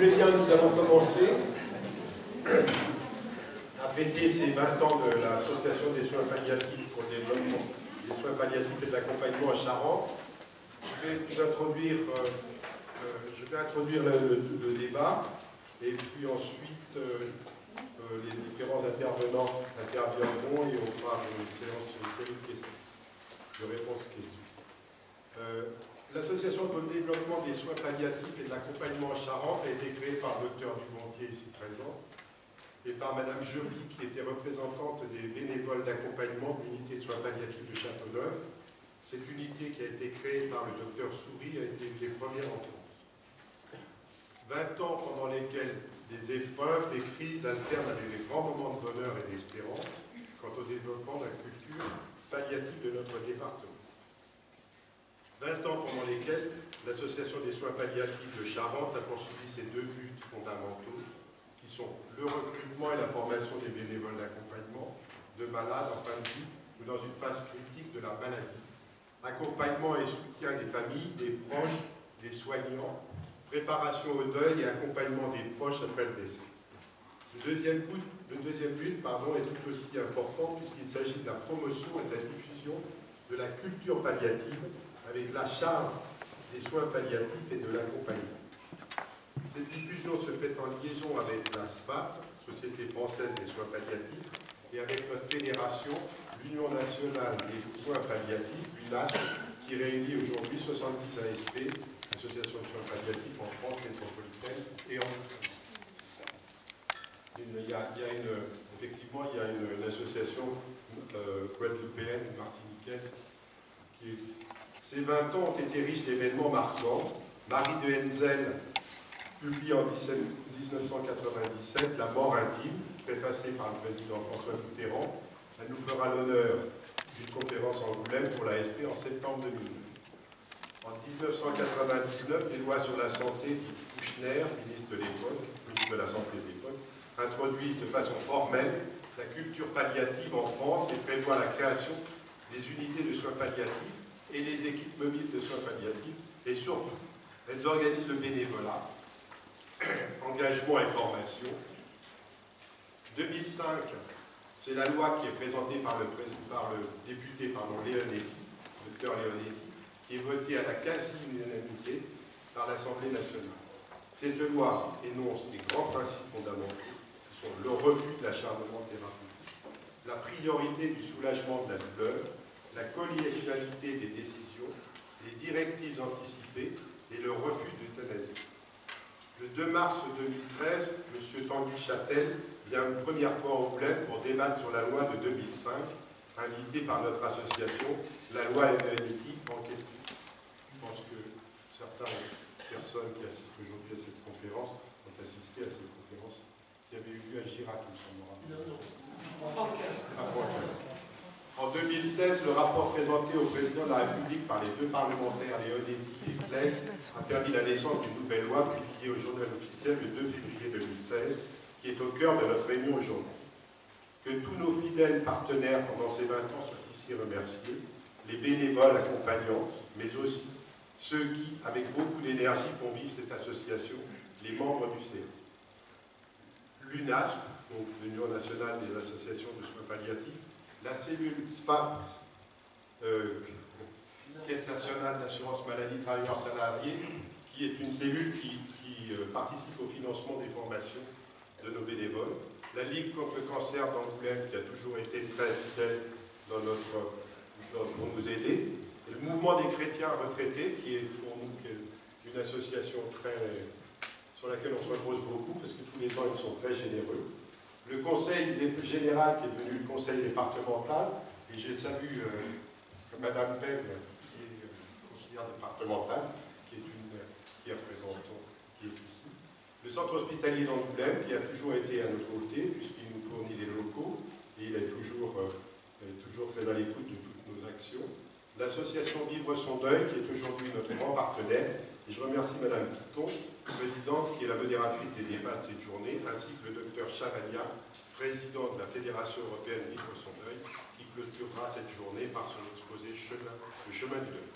voulez bien, nous allons commencer à fêter ces 20 ans de l'Association des soins palliatifs pour le développement des soins palliatifs et de l'accompagnement en Charente. Je vais introduire le débat, et puis ensuite les différents intervenants interviendront et on fera une séance de questions, de réponses-questions. L'Association pour le développement des soins palliatifs et de l'accompagnement en Charente a été créée par le docteur Dumontier, ici présent, et par Madame Joly, qui était représentante des bénévoles d'accompagnement de l'unité de soins palliatifs de Châteauneuf. Cette unité qui a été créée par le docteur Souris a été une des premières en France. 20 ans pendant lesquels des épreuves, des crises alternent avec des grands moments de bonheur et d'espérance quant au développement de la culture palliative de notre département. 20 ans pendant lesquels l'Association des soins palliatifs de Charente a poursuivi ses deux buts fondamentaux, qui sont le recrutement et la formation des bénévoles d'accompagnement de malades en fin de vie ou dans une phase critique de la maladie, accompagnement et soutien des familles, des proches, des soignants, préparation au deuil et accompagnement des proches après le décès. Le deuxième but est tout aussi important puisqu'il s'agit de la promotion et de la diffusion de la culture palliative avec la charge des soins palliatifs et de l'accompagnement. Cette diffusion se fait en liaison avec la SFAP, Société française des soins palliatifs, et avec notre fédération, l'Union nationale des soins palliatifs, l'UNASP, qui réunit aujourd'hui 70 ASP, Associations de soins palliatifs en France métropolitaine et en Outre-mer. Effectivement, il y a une association guadeloupéenne, martiniquaise, qui existe. Ces 20 ans ont été riches d'événements marquants. Marie de Henzel publie en 1997 La mort intime, préfacée par le président François Mitterrand. Elle nous fera l'honneur d'une conférence en Angoulême pour l'ASP en septembre 2009. En 1999, les lois sur la santé, dit Kouchner, ministre de l'époque, ministre de la Santé de l'époque, introduisent de façon formelle la culture palliative en France et prévoient la création des unités de soins palliatifs et les équipes mobiles de soins palliatifs, et surtout, elles organisent le bénévolat, engagement et formation. 2005, c'est la loi qui est présentée par le député Leonetti, docteur Leonetti, qui est votée à la quasi-unanimité par l'Assemblée nationale. Cette loi énonce les grands principes fondamentaux qui sont le refus de l'acharnement thérapeutique, la priorité du soulagement de la douleur, la collégialité des décisions, les directives anticipées et le refus d'euthanasie. Le 2 mars 2013, M. Tanguy Châtel vient une première fois au Angoulême pour débattre sur la loi de 2005, invité par notre association, la loi Leonetti en question. Je pense que certaines personnes qui assistent aujourd'hui à cette conférence ont assisté à cette conférence qui avait eu lieu à Girac, il me semblera. En 2016, le rapport présenté au président de la République par les deux parlementaires, Leonetti et Claes, a permis la naissance d'une nouvelle loi publiée au journal officiel le 2 février 2016, qui est au cœur de notre réunion aujourd'hui. Que tous nos fidèles partenaires pendant ces 20 ans soient ici remerciés, les bénévoles accompagnants, mais aussi ceux qui, avec beaucoup d'énergie, font vivre cette association, les membres du CA. L'UNASP, donc l'Union nationale des associations de soins palliatifs, la cellule SFAP, Caisse nationale d'assurance maladie travailleurs salariés, qui est une cellule qui participe au financement des formations de nos bénévoles, la Ligue contre le cancer d'Angoulême, qui a toujours été très fidèle pour nous aider, et le mouvement des chrétiens retraités, qui est pour nous une association sur laquelle on se repose beaucoup, parce que tous les ans ils sont très généreux. Le conseil général, qui est devenu le conseil départemental, et je salue Madame Pègle, qui est conseillère départementale, qui est représentante, qui est ici. Le centre hospitalier d'Angoulême, qui a toujours été à notre côté, puisqu'il nous fournit les locaux, et il est toujours très à l'écoute de toutes nos actions. L'association Vivre son deuil, qui est aujourd'hui notre grand partenaire, et je remercie Madame Piton, présidente, qui est la modératrice des débats de cette journée, ainsi que le docteur Chavalia, président de la Fédération européenne Vivre son deuil, qui clôturera cette journée par son exposé Le chemin du deuil.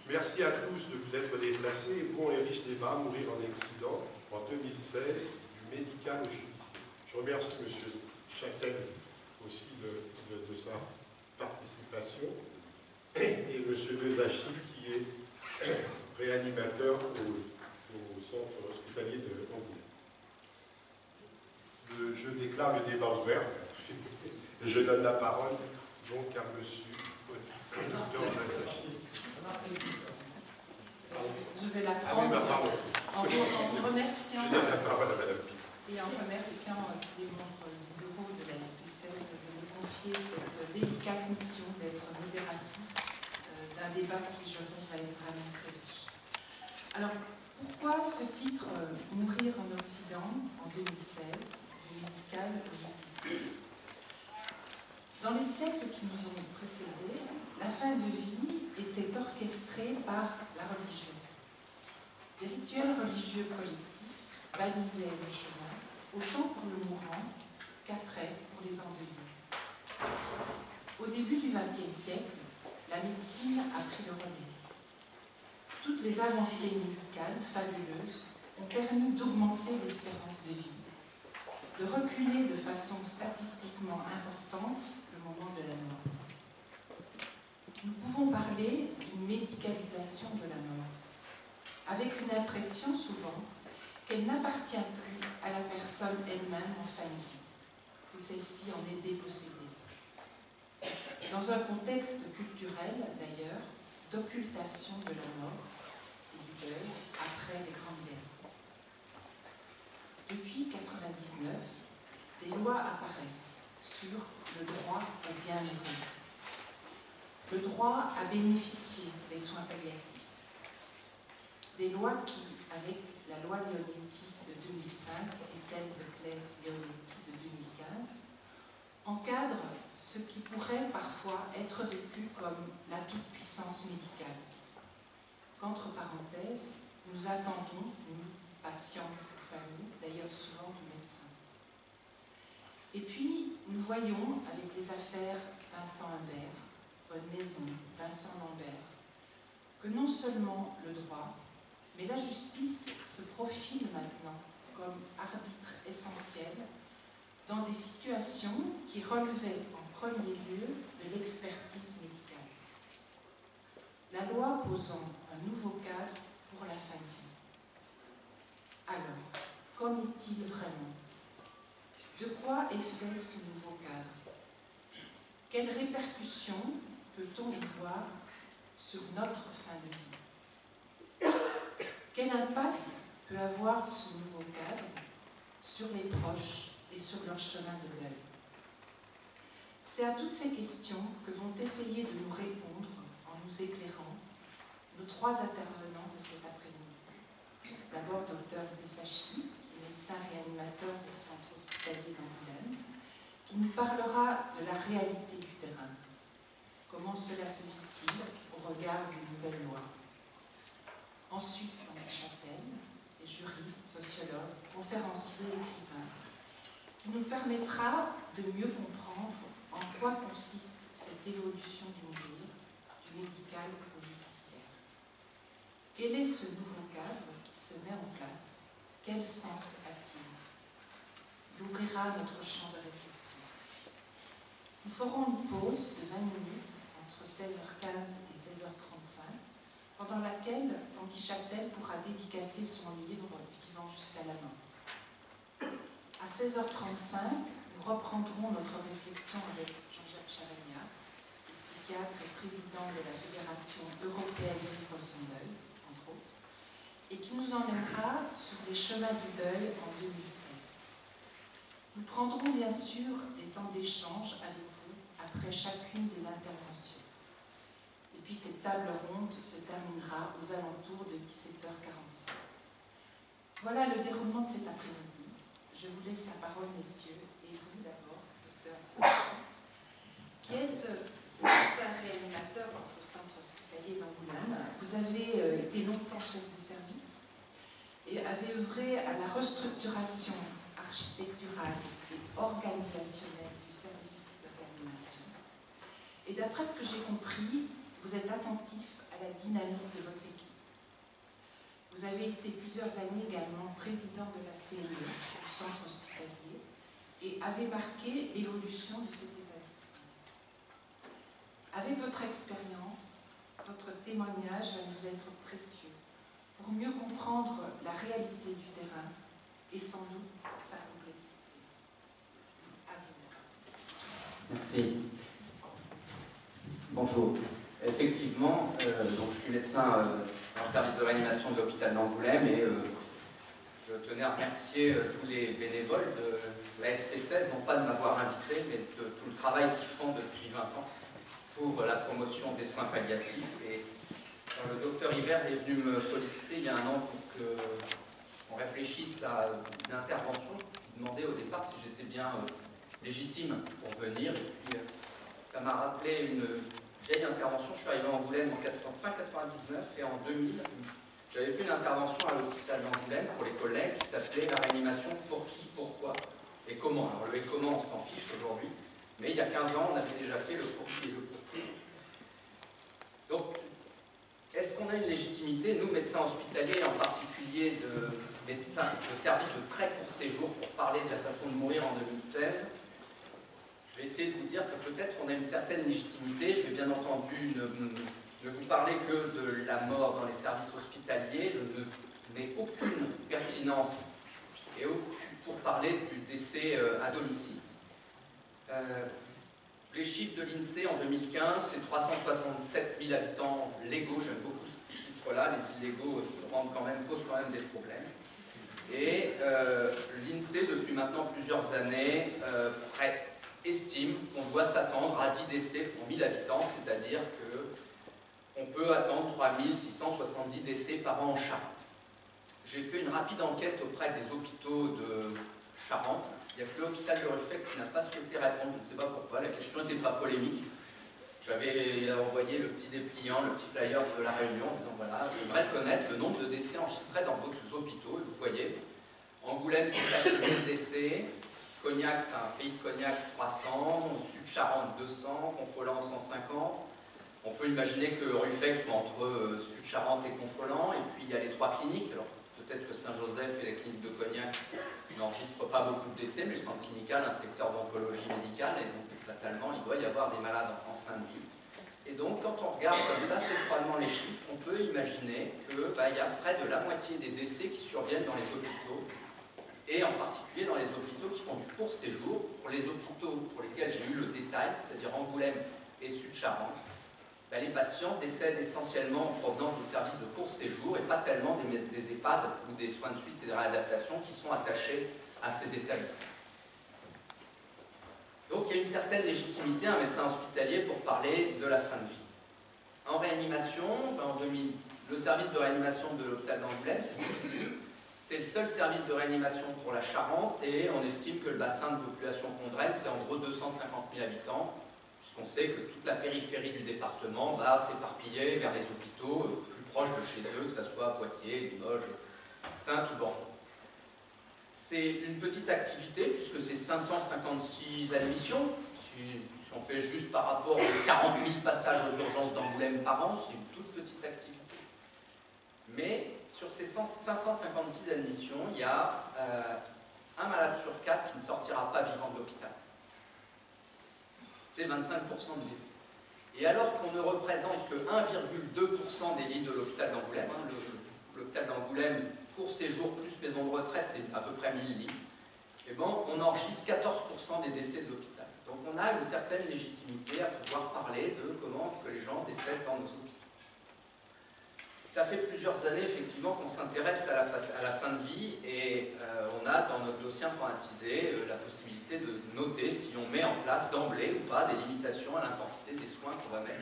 Merci à tous de vous être déplacés et bon et riche débat, Mourir en Occident, en 2016, du médical au judiciaire. Je remercie M. Châtel aussi de sa participation et M. Dezachi qui est réanimateur au centre hospitalier de Angoulême. Je déclare le débat ouvert. Je donne la parole donc à M. Dr Dezachi. Je vais la prendre en vous remerciant. Je donne la parole à Mme Pic. Et en remerciant les membres du bureau de la SP16 de me confier cette délicate mission d'être modératrice d'un débat qui, je pense, va être vraiment très riche. Alors, pourquoi ce titre Mourir en Occident en 2016, du médical au judiciaire? Dans les siècles qui nous ont précédés, la fin de vie était orchestrée par la religion. Les rituels religieux collectifs balisaient le chemin, autant pour le mourant qu'après pour les endeuillés. Au début du XXe siècle, la médecine a pris le relais. Toutes les avancées médicales fabuleuses ont permis d'augmenter l'espérance de vie, de reculer de façon statistiquement importante le moment de la mort. Nous pouvons parler d'une médicalisation de la mort, avec une impression souvent qu'elle n'appartient plus à la personne elle-même en fin de vie, que celle-ci en est dépossédée. Dans un contexte culturel, d'ailleurs, d'occultation de la mort et du deuil après les grandes guerres. Depuis 1999, des lois apparaissent sur le droit au bien-être, le droit à bénéficier des soins palliatifs. Des lois qui, avec la loi Leonetti de 2005 et celle de Claes-Leonetti de 2015, encadrent ce qui pourrait parfois être vécu comme la toute-puissance médicale. Qu'entre parenthèses, nous attendons, nous, patients ou familles, d'ailleurs souvent du médecin. Et puis, nous voyons avec les affaires Vincent Humbert, Bonne Maison, Vincent Lambert, que non seulement le droit, mais la justice se profile maintenant comme arbitre essentiel dans des situations qui relevaient en premier lieu de l'expertise médicale. La loi posant un nouveau cadre pour la fin de vie. Alors, qu'en est-il vraiment? De quoi est fait ce nouveau cadre? Quelles répercussions peut-on y voir sur notre fin de vie? Quel impact peut avoir ce nouveau cadre sur les proches et sur leur chemin de deuil? C'est à toutes ces questions que vont essayer de nous répondre, en nous éclairant, nos trois intervenants de cet après-midi. D'abord, Dr Dezachi, médecin réanimateur du centre hospitalier d'Angoulême, qui nous parlera de la réalité du terrain. Comment cela se vit-il au regard des nouvelles lois? Ensuite, Henri Châtel, juriste, sociologue, conférencier et écrivain, qui nous permettra de mieux comprendre en quoi consiste cette évolution du mourir, du médical au judiciaire. Quel est ce nouveau cadre qui se met en place? Quel sens a-t-il? Il ouvrira notre champ de réflexion. Nous ferons une pause de 20 minutes entre 16h15 et 16h35, pendant laquelle Tanguy Châtel pourra dédicacer son livre « Vivant jusqu'à la mort ». À 16h35, nous reprendrons notre réflexion avec Jean-Jacques Chavagna, psychiatre et président de la Fédération européenne Vivre son deuil, entre autres, et qui nous emmènera sur les chemins du deuil en 2016. Nous prendrons bien sûr des temps d'échange avec vous après chacune des interventions. Et puis cette table ronde se terminera aux alentours de 17h45. Voilà le déroulement de cet après-midi. Je vous laisse la parole, messieurs, et vous d'abord, docteur Dezachi, qui êtes médecin réanimateur au centre hospitalier d'Angoulême. Vous avez été longtemps chef de service et avez œuvré à la restructuration architecturale et organisationnelle du service de réanimation. Et d'après ce que j'ai compris, vous êtes attentif à à la dynamique de votre équipe. Vous avez été plusieurs années également président de la CME, du centre hospitalier, et avez marqué l'évolution de cet établissement. Avec votre expérience, votre témoignage va nous être précieux pour mieux comprendre la réalité du terrain et sans doute sa complexité. À vous. Merci. Bonjour. Effectivement, donc je suis médecin en service de réanimation de l'hôpital d'Angoulême et je tenais à remercier tous les bénévoles de la SP16, non pas de m'avoir invité, mais de tout le travail qu'ils font depuis 20 ans pour la promotion des soins palliatifs. Et quand le docteur Hiver est venu me solliciter il y a un an pour qu'on réfléchisse à une intervention, je lui ai demandé au départ si j'étais bien légitime pour venir. Et puis, ça m'a rappelé une vieille intervention. Je suis arrivé à Angoulême en fin 99 et en 2000, j'avais fait une intervention à l'hôpital d'Angoulême pour les collègues qui s'appelait la réanimation pour qui, pourquoi et comment. Alors le et comment, on s'en fiche aujourd'hui, mais il y a 15 ans, on avait déjà fait le pour qui et le pourquoi. Donc, est-ce qu'on a une légitimité, nous médecins hospitaliers, en particulier de médecins de services de très court séjour, pour parler de la façon de mourir en 2016? Je vais essayer de vous dire que peut-être on a une certaine légitimité. Je vais bien entendu ne vous parler que de la mort dans les services hospitaliers. Je n'ai aucune pertinence et pour parler du décès à domicile. Les chiffres de l'INSEE en 2015, c'est 367 000 habitants légaux. J'aime beaucoup ce titre-là. Les illégaux posent quand même des problèmes. Et l'INSEE, depuis maintenant plusieurs années, estime qu'on doit s'attendre à 10 décès pour 1000 habitants, c'est-à-dire qu'on peut attendre 3670 décès par an en Charente. J'ai fait une rapide enquête auprès des hôpitaux de Charente. Il n'y a que l'hôpital de Ruffec qui n'a pas souhaité répondre, je ne sais pas pourquoi, la question n'était pas polémique. J'avais envoyé le petit dépliant, le petit flyer de la réunion en disant voilà, j'aimerais connaître le nombre de décès enregistrés dans vos hôpitaux. Et vous voyez, Angoulême, c'est presque 1000 décès. Cognac, enfin Pays de Cognac 300, Sud-Charente 200, Confolens 150. On peut imaginer que Ruffec soit entre Sud-Charente et Confolens, et puis il y a les 3 cliniques. Alors peut-être que Saint-Joseph et la clinique de Cognac n'enregistrent pas beaucoup de décès, mais le centre clinical, un secteur d'oncologie médicale, et donc fatalement il doit y avoir des malades en fin de vie. Et donc quand on regarde comme ça, c'est froidement les chiffres, on peut imaginer qu'il y a près de la moitié des décès qui surviennent dans les hôpitaux, et en particulier dans les hôpitaux qui font du court séjour. Pour les hôpitaux pour lesquels j'ai eu le détail, c'est-à-dire Angoulême et Sud-Charente, les patients décèdent essentiellement en provenance des services de court séjour et pas tellement des EHPAD ou des soins de suite et de réadaptation qui sont attachés à ces établissements. Donc il y a une certaine légitimité à un médecin hospitalier pour parler de la fin de vie. En réanimation, le service de réanimation de l'hôpital d'Angoulême, c'est le seul service de réanimation pour la Charente et on estime que le bassin de population qu'on draine, c'est en gros 250 000 habitants, puisqu'on sait que toute la périphérie du département va s'éparpiller vers les hôpitaux plus proches de chez eux, que ce soit Poitiers, Limoges, Saintes ou Bordeaux. C'est une petite activité puisque c'est 556 admissions. Si on fait juste par rapport aux 40 000 passages aux urgences d'Angoulême par an, c'est une toute petite activité. Mais sur ces 556 admissions, il y a un malade sur 4 qui ne sortira pas vivant de l'hôpital. C'est 25% de décès. Et alors qu'on ne représente que 1,2% des lits de l'hôpital d'Angoulême, l'hôpital d'Angoulême, court séjour plus maison de retraite, c'est à peu près 1000 lits, et on enregistre 14% des décès de l'hôpital. Donc on a une certaine légitimité à pouvoir parler de comment est-ce que les gens décèdent dans nos hôpitaux. Ça fait plusieurs années effectivement qu'on s'intéresse à la fin de vie et on a dans notre dossier informatisé la possibilité de noter si on met en place d'emblée ou pas des limitations à l'intensité des soins qu'on va mettre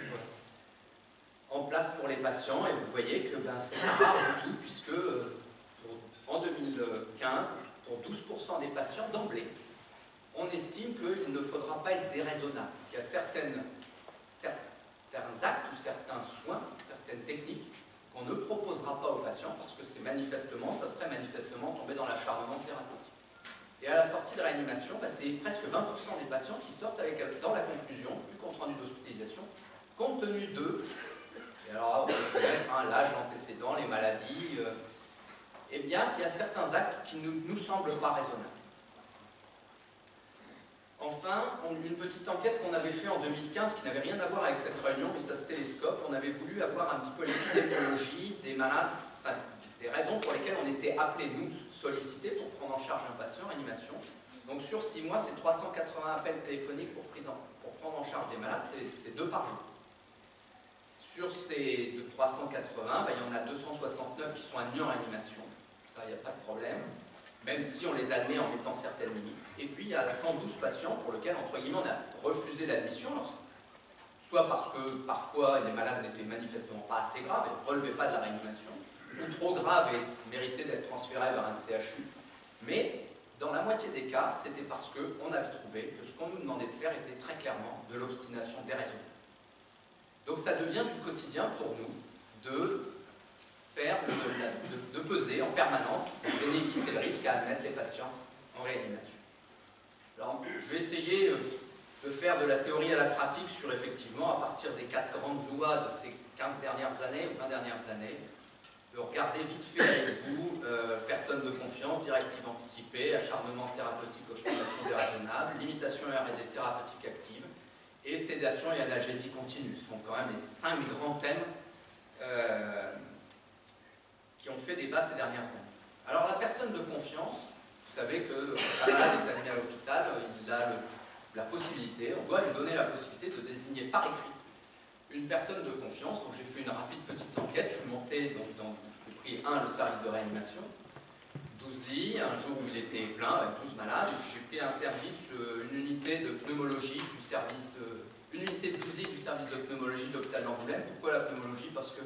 en place pour les patients. Et vous voyez que c'est pas rare du tout puisque en 2015, pour 12% des patients d'emblée, on estime qu'il ne faudra pas être déraisonnable. Il y a certains actes ou certains soins, certaines techniques qu'on ne proposera pas aux patients parce que ça serait manifestement tomber dans l'acharnement thérapeutique. Et à la sortie de réanimation, c'est presque 20% des patients qui sortent dans la conclusion du compte rendu d'hospitalisation, compte tenu de, et alors mettre l'âge, l'antécédent, les maladies. Eh bien, il y a certains actes qui ne nous semblent pas raisonnables. Enfin, une petite enquête qu'on avait fait en 2015 qui n'avait rien à voir avec cette réunion, mais ça se télescope. On avait voulu avoir un petit peu l'épidémiologie des malades, enfin, des raisons pour lesquelles on était appelés, nous, sollicités pour prendre en charge un patient en réanimation. Donc sur 6 mois, c'est 380 appels téléphoniques pour prendre en charge des malades, c'est 2 par jour. Sur ces 380, il y en a 269 qui sont admis en réanimation. Ça, il n'y a pas de problème, même si on les admet en mettant certaines limites. Et puis, il y a 112 patients pour lesquels, entre guillemets, on a refusé l'admission, soit parce que, parfois, les malades n'étaient manifestement pas assez graves et ne relevaient pas de la réanimation, ou trop graves et méritaient d'être transférés vers un CHU. Mais, dans la moitié des cas, c'était parce qu'on avait trouvé que ce qu'on nous demandait de faire était très clairement de l'obstination déraisonnée. Donc, ça devient du quotidien pour nous de peser en permanence le bénéfice et le risque à admettre les patients en réanimation. Alors, je vais essayer de faire de la théorie à la pratique sur, effectivement, à partir des 4 grandes lois de ces 15 dernières années ou 20 dernières années, de regarder vite fait avec vous personnes de confiance, directives anticipées, acharnement thérapeutique, obstination déraisonnable, limitation et RD thérapeutique active, et sédation et analgésie continue. Ce sont quand même les 5 grands thèmes qui ont fait débat ces dernières années. Alors la personne de confiance, vous savez que quand un malade est admis à l'hôpital, il a la possibilité, on doit lui donner la possibilité de désigner par écrit une personne de confiance. Donc j'ai fait une rapide petite enquête, je suis monté, j'ai pris le service de réanimation, 12 lits, un jour où il était plein avec 12 malades, et puis j'ai pris un service, une unité de pneumologie du service une unité de 12 lits du service de pneumologie de l'hôpital d'Angoulême. Pourquoi la pneumologie? Parce que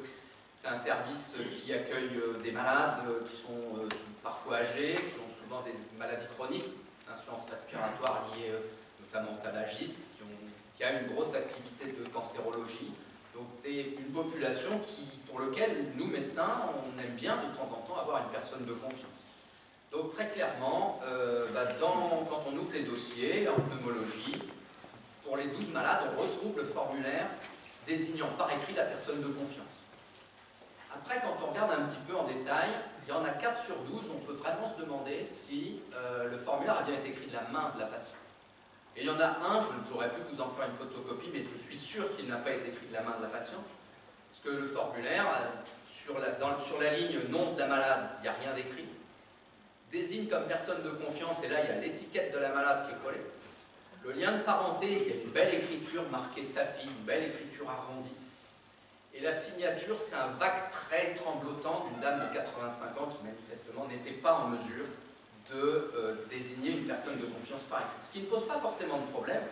c'est un service qui accueille des malades qui sont parfois âgés, qui ont souvent des maladies chroniques, insuffisance respiratoire liée notamment au tabagisme, qui a une grosse activité de cancérologie. Donc une population pour laquelle nous, médecins, on aime bien de temps en temps avoir une personne de confiance. Donc très clairement, quand on ouvre les dossiers en pneumologie, pour les 12 malades, on retrouve le formulaire désignant par écrit la personne de confiance. Après, quand on regarde un petit peu en détail, il y en a 4 sur 12 où on peut vraiment se demander si le formulaire a bien été écrit de la main de la patiente. Et il y en a un, j'aurais pu vous en faire une photocopie, mais je suis sûr qu'il n'a pas été écrit de la main de la patiente, parce que le formulaire, sur la ligne nom de la malade, il n'y a rien d'écrit, désigne comme personne de confiance, et là il y a l'étiquette de la malade qui est collée. Le lien de parenté, il y a une belle écriture marquée Safi, une belle écriture arrondie. Et la signature, c'est un vague trait tremblotant d'une dame de 85 ans qui manifestement n'était pas en mesure de désigner une personne de confiance par écrit. Ce qui ne pose pas forcément de problème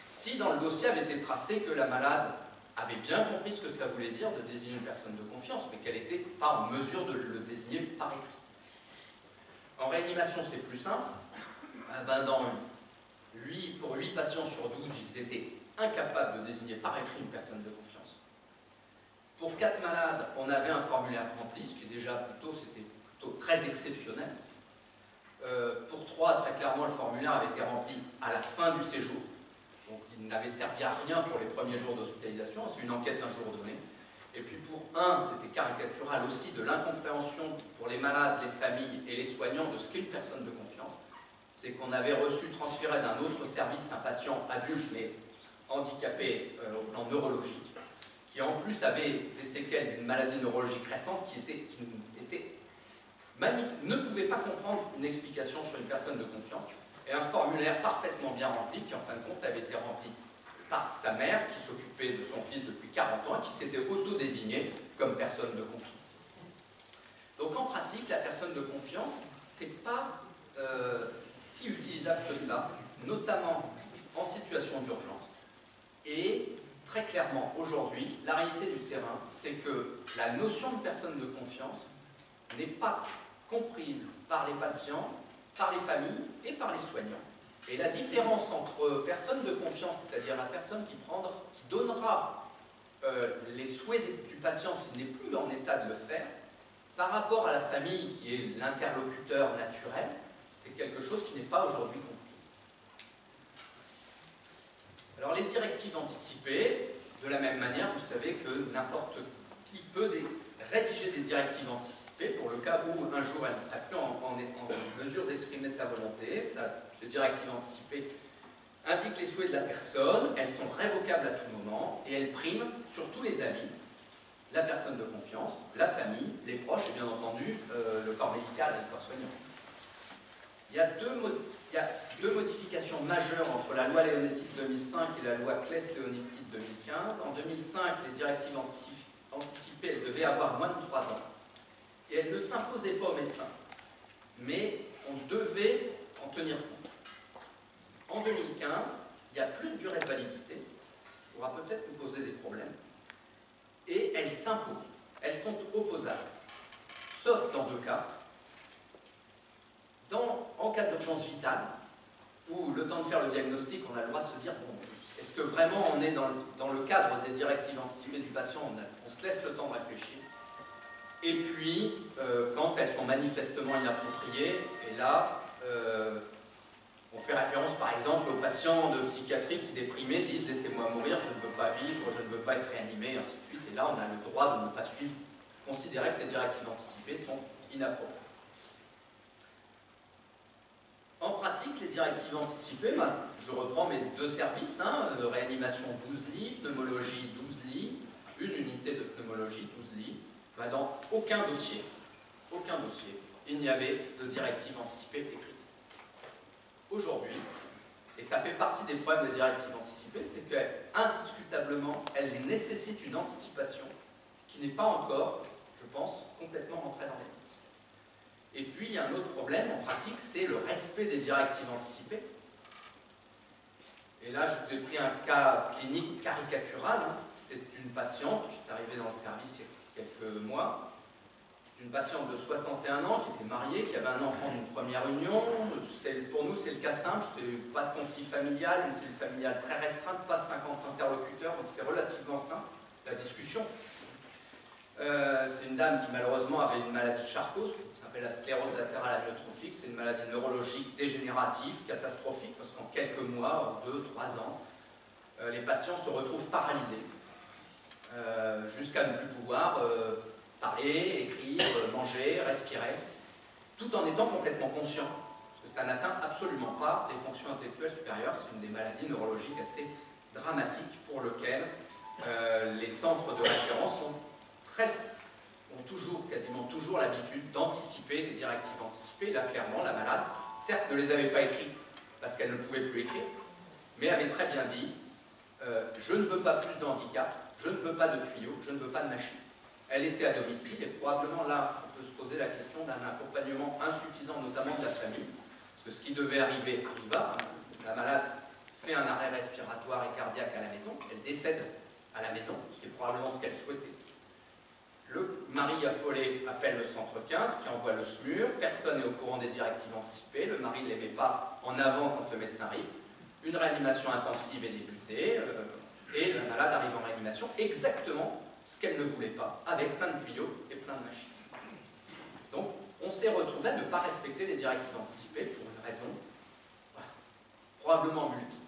si dans le dossier avait été tracé que la malade avait bien compris ce que ça voulait dire de désigner une personne de confiance, mais qu'elle n'était pas en mesure de le désigner par écrit. En réanimation, c'est plus simple. Pour 8 patients sur 12, ils étaient incapables de désigner par écrit une personne de confiance. Pour 4 malades, on avait un formulaire rempli, ce qui est déjà c'était plutôt très exceptionnel. Pour 3, très clairement, le formulaire avait été rempli à la fin du séjour. Donc il n'avait servi à rien pour les premiers jours d'hospitalisation, c'est une enquête d'un jour donné. Et puis pour 1, c'était caricatural aussi de l'incompréhension pour les malades, les familles et les soignants de ce qu'est une personne de confiance. C'est qu'on avait transféré d'un autre service un patient adulte mais handicapé au plan neurologique, qui en plus avait des séquelles d'une maladie neurologique récente ne pouvait pas comprendre une explication sur une personne de confiance, et un formulaire parfaitement bien rempli, qui en fin de compte avait été rempli par sa mère, qui s'occupait de son fils depuis 40 ans, et qui s'était auto-désignée comme personne de confiance. Donc en pratique, la personne de confiance, c'est pas si utilisable que ça, notamment en situation d'urgence. Et très clairement, aujourd'hui, la réalité du terrain, c'est que la notion de personne de confiance n'est pas comprise par les patients, par les familles et par les soignants. Et la différence entre personne de confiance, c'est-à-dire la personne qui donnera les souhaits du patient s'il n'est plus en état de le faire, par rapport à la famille qui est l'interlocuteur naturel, c'est quelque chose qui n'est pas aujourd'hui compris. Alors les directives anticipées, de la même manière, vous savez que n'importe qui peut rédiger des directives anticipées pour le cas où un jour elle ne serait plus en mesure d'exprimer sa volonté. Ces directives anticipées indiquent les souhaits de la personne, elles sont révocables à tout moment et elles priment sur tous les avis, la personne de confiance, la famille, les proches et bien entendu le corps médical et le corps soignant. Il y a deux modifications majeures entre la loi Leonetti de 2005 et la loi Claes-Leonetti de 2015. En 2005, les directives anticipées, elles devaient avoir moins de 3 ans et elles ne s'imposaient pas aux médecins, mais on devait en tenir compte. En 2015, il n'y a plus de durée de validité, ça pourra peut-être nous poser des problèmes, et elles s'imposent, elles sont opposables, sauf dans 2 cas. En cas d'urgence vitale, où le temps de faire le diagnostic, on a le droit de se dire, bon, est-ce que vraiment on est dans le cadre des directives anticipées du patient, on se laisse le temps de réfléchir. Et puis, quand elles sont manifestement inappropriées, et là, on fait référence par exemple aux patients de psychiatrie qui déprimés disent « laissez-moi mourir, je ne veux pas vivre, je ne veux pas être réanimé », et ainsi de suite. Et là, on a le droit de ne pas suivre, considérer que ces directives anticipées sont inappropriées. En pratique, les directives anticipées, je reprends mes 2 services, réanimation 12 lits, pneumologie 12 lits, une unité de pneumologie 12 lits, dans aucun dossier, il n'y avait de directive anticipée écrite. Aujourd'hui, et ça fait partie des problèmes de directives anticipées, c'est qu'indiscutablement, elles nécessitent une anticipation qui n'est pas encore, je pense, complètement rentrée dans les mœurs. Et puis, il y a un autre problème en pratique, c'est le respect des directives anticipées. Et là, je vous ai pris un cas clinique caricatural. C'est une patiente qui est arrivée dans le service il y a quelques mois. C'est une patiente de 61 ans qui était mariée, qui avait un enfant d'une première union. Pour nous, c'est le cas simple, c'est pas de conflit familial, une cellule familiale très restreinte, pas 50 interlocuteurs, donc c'est relativement simple, la discussion. C'est une dame qui malheureusement avait une maladie de Charcot, la sclérose latérale amyotrophique, c'est une maladie neurologique dégénérative, catastrophique, parce qu'en quelques mois, 2-3 ans, les patients se retrouvent paralysés, jusqu'à ne plus pouvoir parler, écrire, manger, respirer, tout en étant complètement conscient, parce que ça n'atteint absolument pas les fonctions intellectuelles supérieures, c'est une des maladies neurologiques assez dramatiques pour lesquelles les centres de référence ont quasiment toujours l'habitude d'anticiper des directives anticipées. Là, clairement, la malade, certes, ne les avait pas écrites parce qu'elle ne pouvait plus écrire, mais avait très bien dit je ne veux pas plus de handicap, je ne veux pas de tuyaux, je ne veux pas de machine. Elle était à domicile et probablement là, on peut se poser la question d'un accompagnement insuffisant, notamment de la famille, parce que ce qui devait arriver arriva. La malade fait un arrêt respiratoire et cardiaque à la maison, elle décède à la maison, ce qui est probablement ce qu'elle souhaitait. Le mari affolé appelle le centre 15 qui envoie le SMUR, personne n'est au courant des directives anticipées, le mari ne les met pas en avant quand le médecin arrive, une réanimation intensive est débutée et la malade arrive en réanimation exactement ce qu'elle ne voulait pas, avec plein de tuyaux et plein de machines. Donc on s'est retrouvé à ne pas respecter les directives anticipées pour une raison probablement multiple.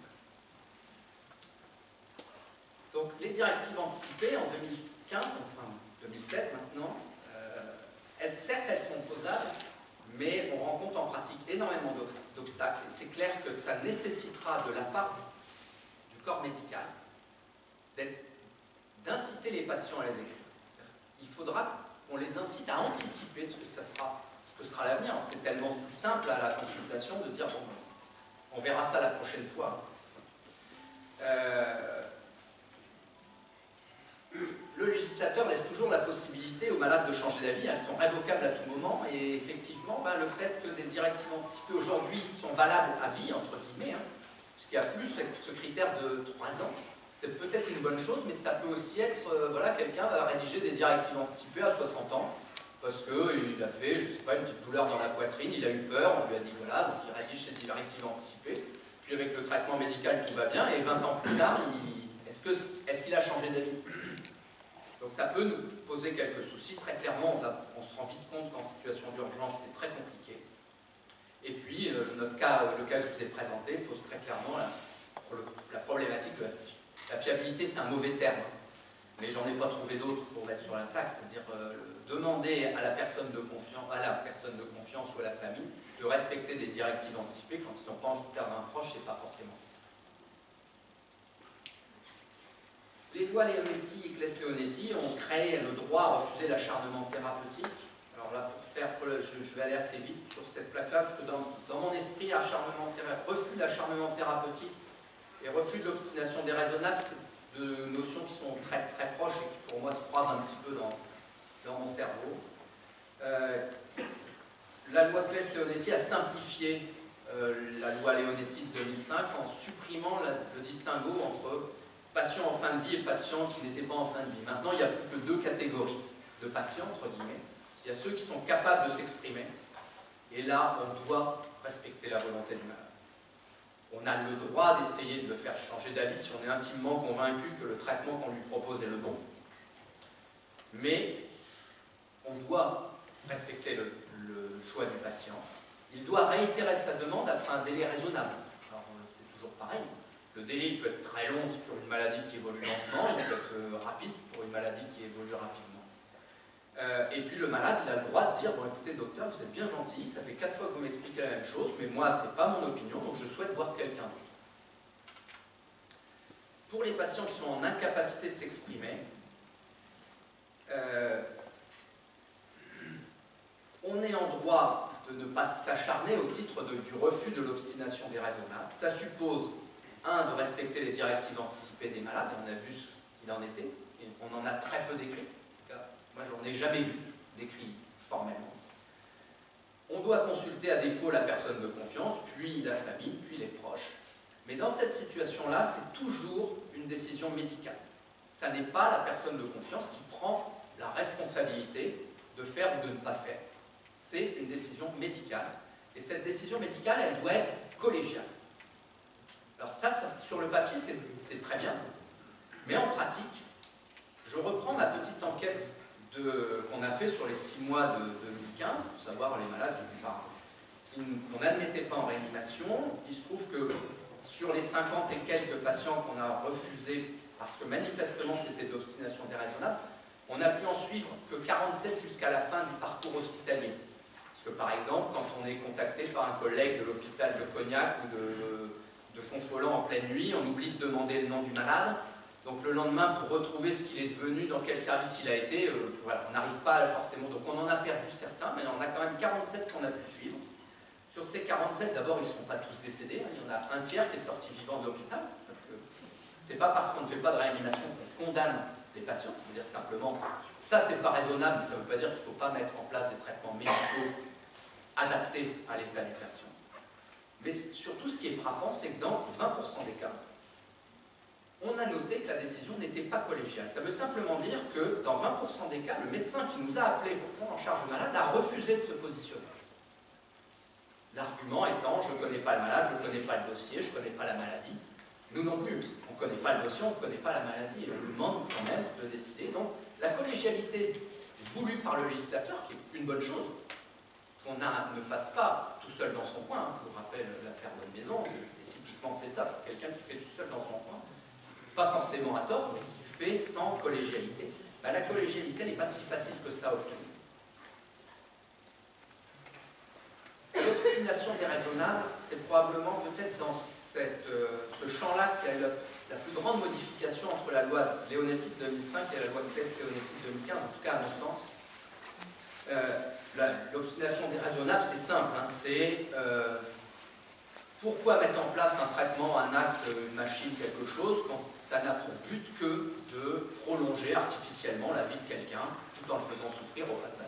Donc les directives anticipées en 2015, enfin 2007 maintenant, certes elles sont opposables, mais on rencontre en pratique énormément d'obstacles. Et c'est clair que ça nécessitera de la part du corps médical d'inciter les patients à les écrire. Il faudra qu'on les incite à anticiper ce que sera l'avenir. C'est tellement plus simple à la consultation de dire bon, on verra ça la prochaine fois. Le législateur laisse toujours la possibilité aux malades de changer d'avis, elles sont révocables à tout moment, et effectivement, le fait que des directives anticipées aujourd'hui sont valables à vie, entre guillemets, puisqu'il n'y a plus ce critère de 3 ans, c'est peut-être une bonne chose, mais ça peut aussi être, quelqu'un va rédiger des directives anticipées à 60 ans, parce qu'il a fait, je ne sais pas, une petite douleur dans la poitrine, il a eu peur, on lui a dit voilà, donc il rédige ses directives anticipées, puis avec le traitement médical tout va bien, et 20 ans plus tard, est-ce qu'il a changé d'avis? Donc ça peut nous poser quelques soucis. Très clairement, on se rend vite compte qu'en situation d'urgence, c'est très compliqué. Et puis, le cas que je vous ai présenté pose très clairement la problématique de la fiabilité. C'est un mauvais terme. mais j'en ai pas trouvé d'autres pour mettre sur la plaque, c'est-à-dire demander à la personne de confiance ou à la famille de respecter des directives anticipées quand ils n'ont pas envie de perdre un proche, c'est pas forcément ça. Les lois Leonetti et Claes-Leonetti ont créé le droit à refuser l'acharnement thérapeutique. Alors là, pour faire, je vais aller assez vite sur cette plaque-là, parce que dans mon esprit, refus de l'acharnement thérapeutique et refus de l'obstination déraisonnable, c'est deux notions qui sont très, très proches et qui, pour moi, se croisent un petit peu dans mon cerveau. La loi Claes-Leonetti a simplifié la loi Leonetti de 2005 en supprimant le distinguo entre patients en fin de vie et patients qui n'étaient pas en fin de vie. Maintenant, il n'y a plus que deux catégories de patients, entre guillemets. Il y a ceux qui sont capables de s'exprimer, et là, on doit respecter la volonté du malade. On a le droit d'essayer de le faire changer d'avis si on est intimement convaincu que le traitement qu'on lui propose est le bon. Mais on doit respecter le choix du patient. Il doit réitérer sa demande après un délai raisonnable. Alors, c'est toujours pareil. Le délai il peut être très long pour une maladie qui évolue lentement, il peut être rapide pour une maladie qui évolue rapidement. Et puis le malade, il a le droit de dire, bon écoutez docteur, vous êtes bien gentil, ça fait 4 fois que vous m'expliquez la même chose, mais moi c'est pas mon opinion, donc je souhaite voir quelqu'un d'autre. Pour les patients qui sont en incapacité de s'exprimer, on est en droit de ne pas s'acharner au titre du refus de l'obstination déraisonnable. Ça suppose, de respecter les directives anticipées des malades, on a vu ce qu'il en était, et on en a très peu décrit. Moi, j'en ai jamais vu décrit formellement. On doit consulter à défaut la personne de confiance, puis la famille, puis les proches. Mais dans cette situation-là, c'est toujours une décision médicale. Ça n'est pas la personne de confiance qui prend la responsabilité de faire ou de ne pas faire. C'est une décision médicale. Et cette décision médicale, elle doit être collégiale. Alors ça sur le papier, c'est très bien. Mais en pratique, je reprends ma petite enquête qu'on a fait sur les 6 mois de 2015, pour savoir les malades qu'on n'admettait pas en réanimation. Il se trouve que sur les 50 et quelques patients qu'on a refusés, parce que manifestement c'était d'obstination déraisonnable, on a pu en suivre que 47 jusqu'à la fin du parcours hospitalier. Parce que par exemple, quand on est contacté par un collègue de l'hôpital de Cognac ou de Confolens en pleine nuit, on oublie de demander le nom du malade. Donc le lendemain, pour retrouver ce qu'il est devenu, dans quel service il a été, voilà, on n'arrive pas forcément. Donc on en a perdu certains, mais on a quand même 47 qu'on a pu suivre. Sur ces 47, d'abord, ils ne sont pas tous décédés. Il y en a un tiers qui est sorti vivant de l'hôpital. Ce n'est pas parce qu'on ne fait pas de réanimation qu'on condamne les patients. On veut dire simplement, ça c'est pas raisonnable, mais ça ne veut pas dire qu'il ne faut pas mettre en place des traitements médicaux adaptés à l'état du patient. Mais surtout, ce qui est frappant, c'est que dans 20% des cas, on a noté que la décision n'était pas collégiale. Ça veut simplement dire que dans 20% des cas, le médecin qui nous a appelés pour prendre en charge le malade a refusé de se positionner. L'argument étant, je ne connais pas le malade, je ne connais pas le dossier, je ne connais pas la maladie. Nous non plus, on ne connaît pas le dossier, on ne connaît pas la maladie, et on nous demande quand même de décider. Donc la collégialité voulue par le législateur, qui est une bonne chose, qu'on ne fasse pas tout seul dans son coin, hein. Je vous rappelle l'affaire Bonne Maison, typiquement c'est ça, c'est quelqu'un qui fait tout seul dans son coin, pas forcément à tort, mais qui fait sans collégialité. Ben, la collégialité n'est pas si facile que ça à obtenir. L'obstination déraisonnable, c'est probablement peut-être dans ce champ-là qu'il y a la plus grande modification entre la loi Leonetti de 2005 et la loi Claes-Leonetti de 2015, en tout cas à mon sens. L'obstination déraisonnable, c'est simple, hein, c'est pourquoi mettre en place un traitement, un acte, une machine, quelque chose, quand ça n'a pour but que de prolonger artificiellement la vie de quelqu'un, tout en le faisant souffrir au passage.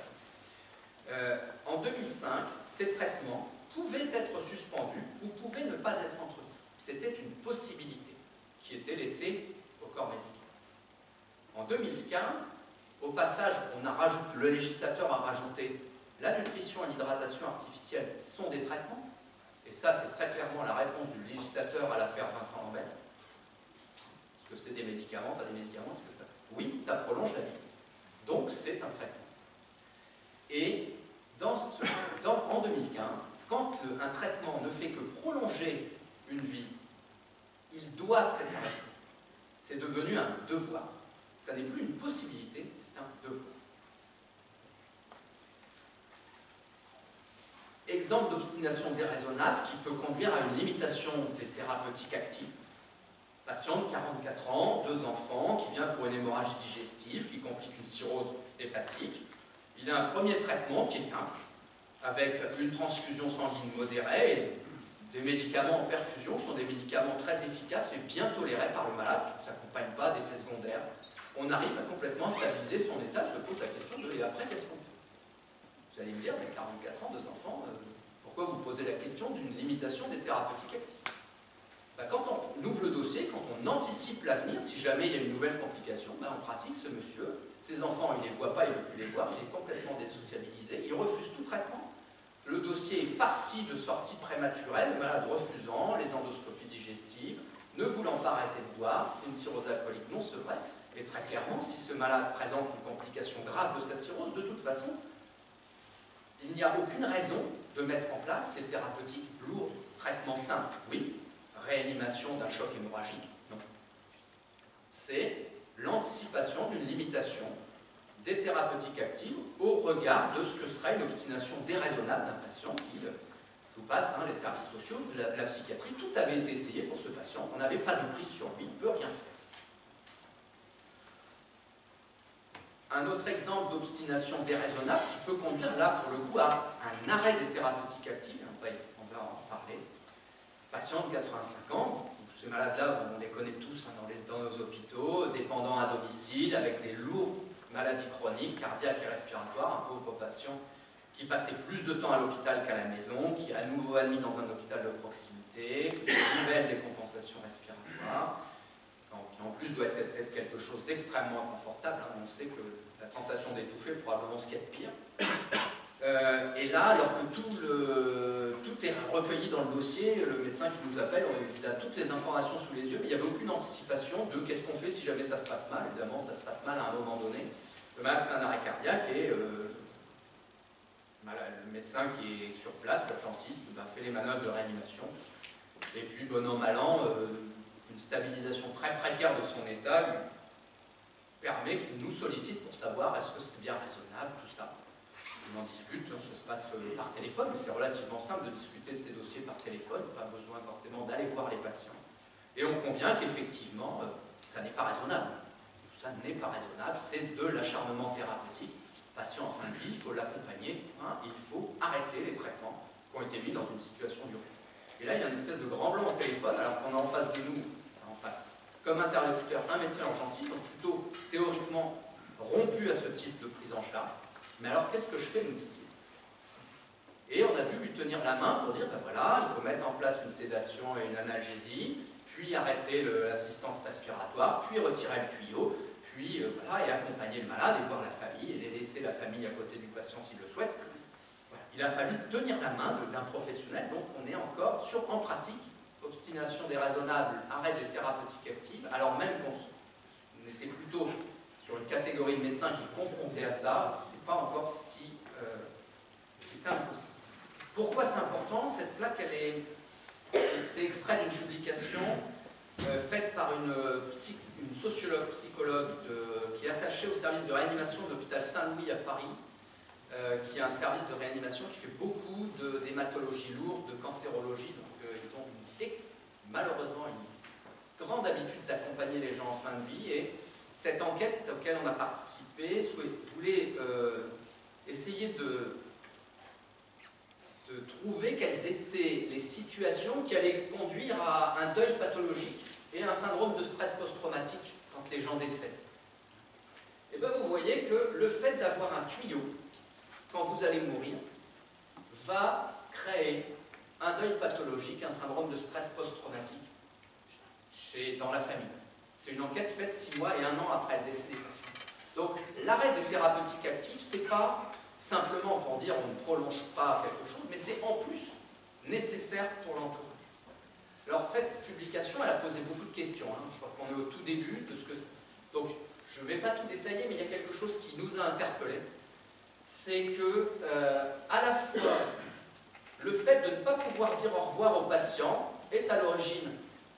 En 2005, ces traitements pouvaient être suspendus ou pouvaient ne pas être entretenus. C'était une possibilité qui était laissée au corps médical. En 2015, au passage, le législateur a rajouté la nutrition et l'hydratation artificielle sont des traitements. Et ça, c'est très clairement la réponse du législateur à l'affaire Vincent Lambert. Est-ce que c'est des médicaments, pas des médicaments? Est-ce que ça... Oui, ça prolonge la vie. Donc, c'est un traitement. Et en 2015, quand un traitement ne fait que prolonger une vie, ils doivent être traités. C'est devenu un devoir. Ça n'est plus une possibilité, c'est un devoir. Exemple d'obstination déraisonnable qui peut conduire à une limitation des thérapeutiques actives. Patient de 44 ans, 2 enfants, qui vient pour une hémorragie digestive, qui complique une cirrhose hépatique. Il a un premier traitement qui est simple, avec une transfusion sanguine modérée et des médicaments en perfusion, qui sont des médicaments très efficaces et bien tolérés par le malade, qui ne s'accompagnent pas d'effets secondaires. On arrive à complètement stabiliser son état, se pose la question de « et après, qu'est-ce qu'on fait ?» Vous allez me dire, mais 44 ans, 2 enfants, pourquoi vous posez la question d'une limitation des thérapeutiques actives? Quand on ouvre le dossier, quand on anticipe l'avenir, si jamais il y a une nouvelle complication, en pratique, ce monsieur, ses enfants, il ne les voit pas, il ne veut plus les voir, il est complètement désociabilisé, il refuse tout traitement. Le dossier est farci de sorties prématurées, le malade refusant, les endoscopies digestives, ne voulant pas arrêter de boire, c'est une cirrhose alcoolique non sevrée, et très clairement, si ce malade présente une complication grave de sa cirrhose, de toute façon, il n'y a aucune raison de mettre en place des thérapeutiques lourdes. Traitement simple, oui. Réanimation d'un choc hémorragique, non. C'est l'anticipation d'une limitation des thérapeutiques actives au regard de ce que serait une obstination déraisonnable d'un patient qui, je vous passe les services sociaux de la psychiatrie, tout avait été essayé pour ce patient, on n'avait pas de prise sur lui, il ne peut rien faire. Un autre exemple d'obstination déraisonnable qui peut conduire là pour le coup à un arrêt des thérapeutiques actives, on va en parler. Patient de 85 ans, ces malades-là, on les connaît tous dans nos hôpitaux, dépendants à domicile, avec des lourdes maladies chroniques, cardiaques et respiratoires, un pauvre patient qui passait plus de temps à l'hôpital qu'à la maison, qui est à nouveau admis dans un hôpital de proximité, une nouvelle décompensation respiratoire, qui en plus doit être quelque chose d'extrêmement inconfortable. On sait que la sensation d'étouffer est probablement ce qu'il y a de pire. Et là, alors que tout est recueilli dans le dossier, le médecin qui nous appelle, il a toutes les informations sous les yeux, mais il n'y avait aucune anticipation de qu'est-ce qu'on fait si jamais ça se passe mal. Évidemment, ça se passe mal à un moment donné. Le malade fait un arrêt cardiaque et le médecin qui est sur place, l'urgentiste, fait les manœuvres de réanimation. Et puis, bon an, mal an, une stabilisation très précaire de son état lui permet qu'il nous sollicite pour savoir est-ce que c'est bien raisonnable, tout ça. On en discute, ça se passe par téléphone, mais c'est relativement simple de discuter de ces dossiers par téléphone, pas besoin forcément d'aller voir les patients. Et on convient qu'effectivement, ça n'est pas raisonnable. Ça n'est pas raisonnable, c'est de l'acharnement thérapeutique. Patient en fin de vie, il faut l'accompagner, il faut arrêter les traitements qui ont été mis dans une situation d'urgence. Et là, il y a une espèce de grand blanc au téléphone, alors qu'on a en face de nous, comme interlocuteur, un médecin urgentiste, donc plutôt théoriquement rompu à ce type de prise en charge. Mais alors, qu'est-ce que je fais, nous dit-il. Et on a dû lui tenir la main pour dire, voilà, il faut mettre en place une sédation et une analgésie, puis arrêter l'assistance respiratoire, puis retirer le tuyau, puis et accompagner le malade et voir la famille, et laisser la famille à côté du patient s'il le souhaite. Voilà. Il a fallu tenir la main d'un professionnel, donc on est encore en pratique, obstination déraisonnable, arrêt des thérapeutiques actives, alors même qu'on était plutôt sur une catégorie de médecins qui est confrontés à ça, c'est pas encore si simple que ça. Pourquoi c'est important? Cette plaque, c'est extrait d'une publication faite par une sociologue, psychologue qui est attachée au service de réanimation de l'hôpital Saint-Louis à Paris, qui est un service de réanimation qui fait beaucoup d'hématologie lourde, de cancérologie, donc ils ont malheureusement une grande habitude d'accompagner les gens en fin de vie, et cette enquête auquel on a participé voulait essayer de trouver quelles étaient les situations qui allaient conduire à un deuil pathologique et un syndrome de stress post-traumatique quand les gens décèdent. Et bien vous voyez que le fait d'avoir un tuyau quand vous allez mourir va créer un deuil pathologique, un syndrome de stress post-traumatique dans la famille. C'est une enquête faite 6 mois et 1 an après le décès des patients. Donc l'arrêt des thérapeutiques actives, c'est pas simplement pour dire on ne prolonge pas quelque chose, mais c'est en plus nécessaire pour l'entourage. Alors cette publication, elle a posé beaucoup de questions. Je crois qu'on est au tout début de ce que c'est. Donc je ne vais pas tout détailler, mais il y a quelque chose qui nous a interpellés. C'est que, à la fois, le fait de ne pas pouvoir dire au revoir au patient est à l'origine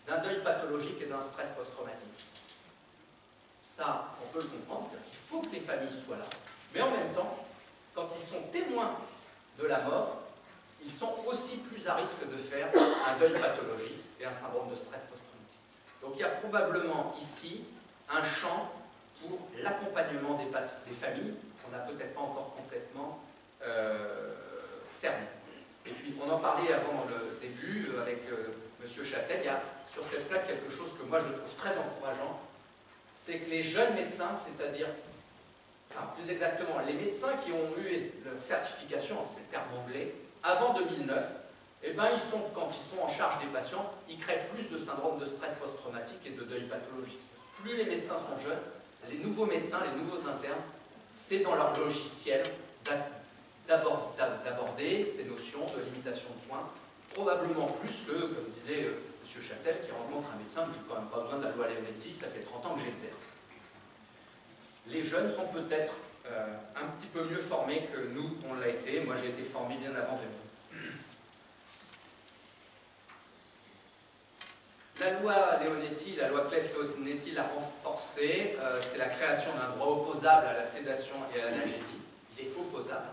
d'un deuil pathologique et d'un stress post-traumatique. Ça, on peut le comprendre, c'est-à-dire qu'il faut que les familles soient là. Mais en même temps, quand ils sont témoins de la mort, ils sont aussi plus à risque de faire un deuil pathologique et un syndrome de stress post-traumatique. Donc il y a probablement ici un champ pour l'accompagnement des familles qu'on n'a peut-être pas encore complètement cerné. Et puis on en parlait avant le début avec M. Châtel, il y a sur cette plaque quelque chose que moi je trouve très encourageant, c'est que les jeunes médecins, c'est-à-dire, enfin plus exactement, les médecins qui ont eu leur certification, c'est le terme anglais, avant 2009, eh ben, quand ils sont en charge des patients, ils créent plus de syndrome de stress post-traumatique et de deuil pathologique. Plus les médecins sont jeunes, les nouveaux médecins, les nouveaux internes, c'est dans leur logiciel d'aborder ces notions de limitation de soins, probablement plus que, comme disait M. Châtel, qui rencontre un médecin, je n'ai quand même pas besoin de la loi Leonetti, ça fait 30 ans que j'exerce. Les jeunes sont peut-être un petit peu mieux formés que nous, on l'a été. Moi, j'ai été formé bien avant 2000. La loi Leonetti, la loi Claes-Leonetti l'a renforcée. C'est la création d'un droit opposable à la sédation et à l'analgésie. Il est opposable.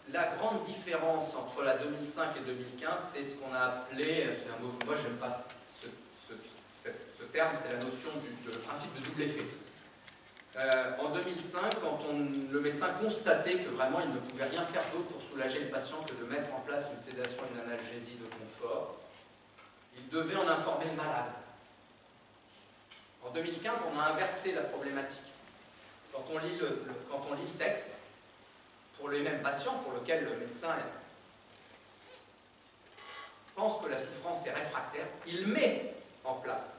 La grande différence entre la 2005 et 2015, c'est ce qu'on a appelé, c'est un mot, moi j'aime pas ce terme, c'est la notion du principe de double effet. En 2005, quand le médecin constatait que vraiment il ne pouvait rien faire d'autre pour soulager le patient que de mettre en place une sédation et une analgésie de confort, il devait en informer le malade. En 2015, on a inversé la problématique. Quand on lit le texte, pour les mêmes patients pour lesquels le médecin pense que la souffrance est réfractaire, il met en place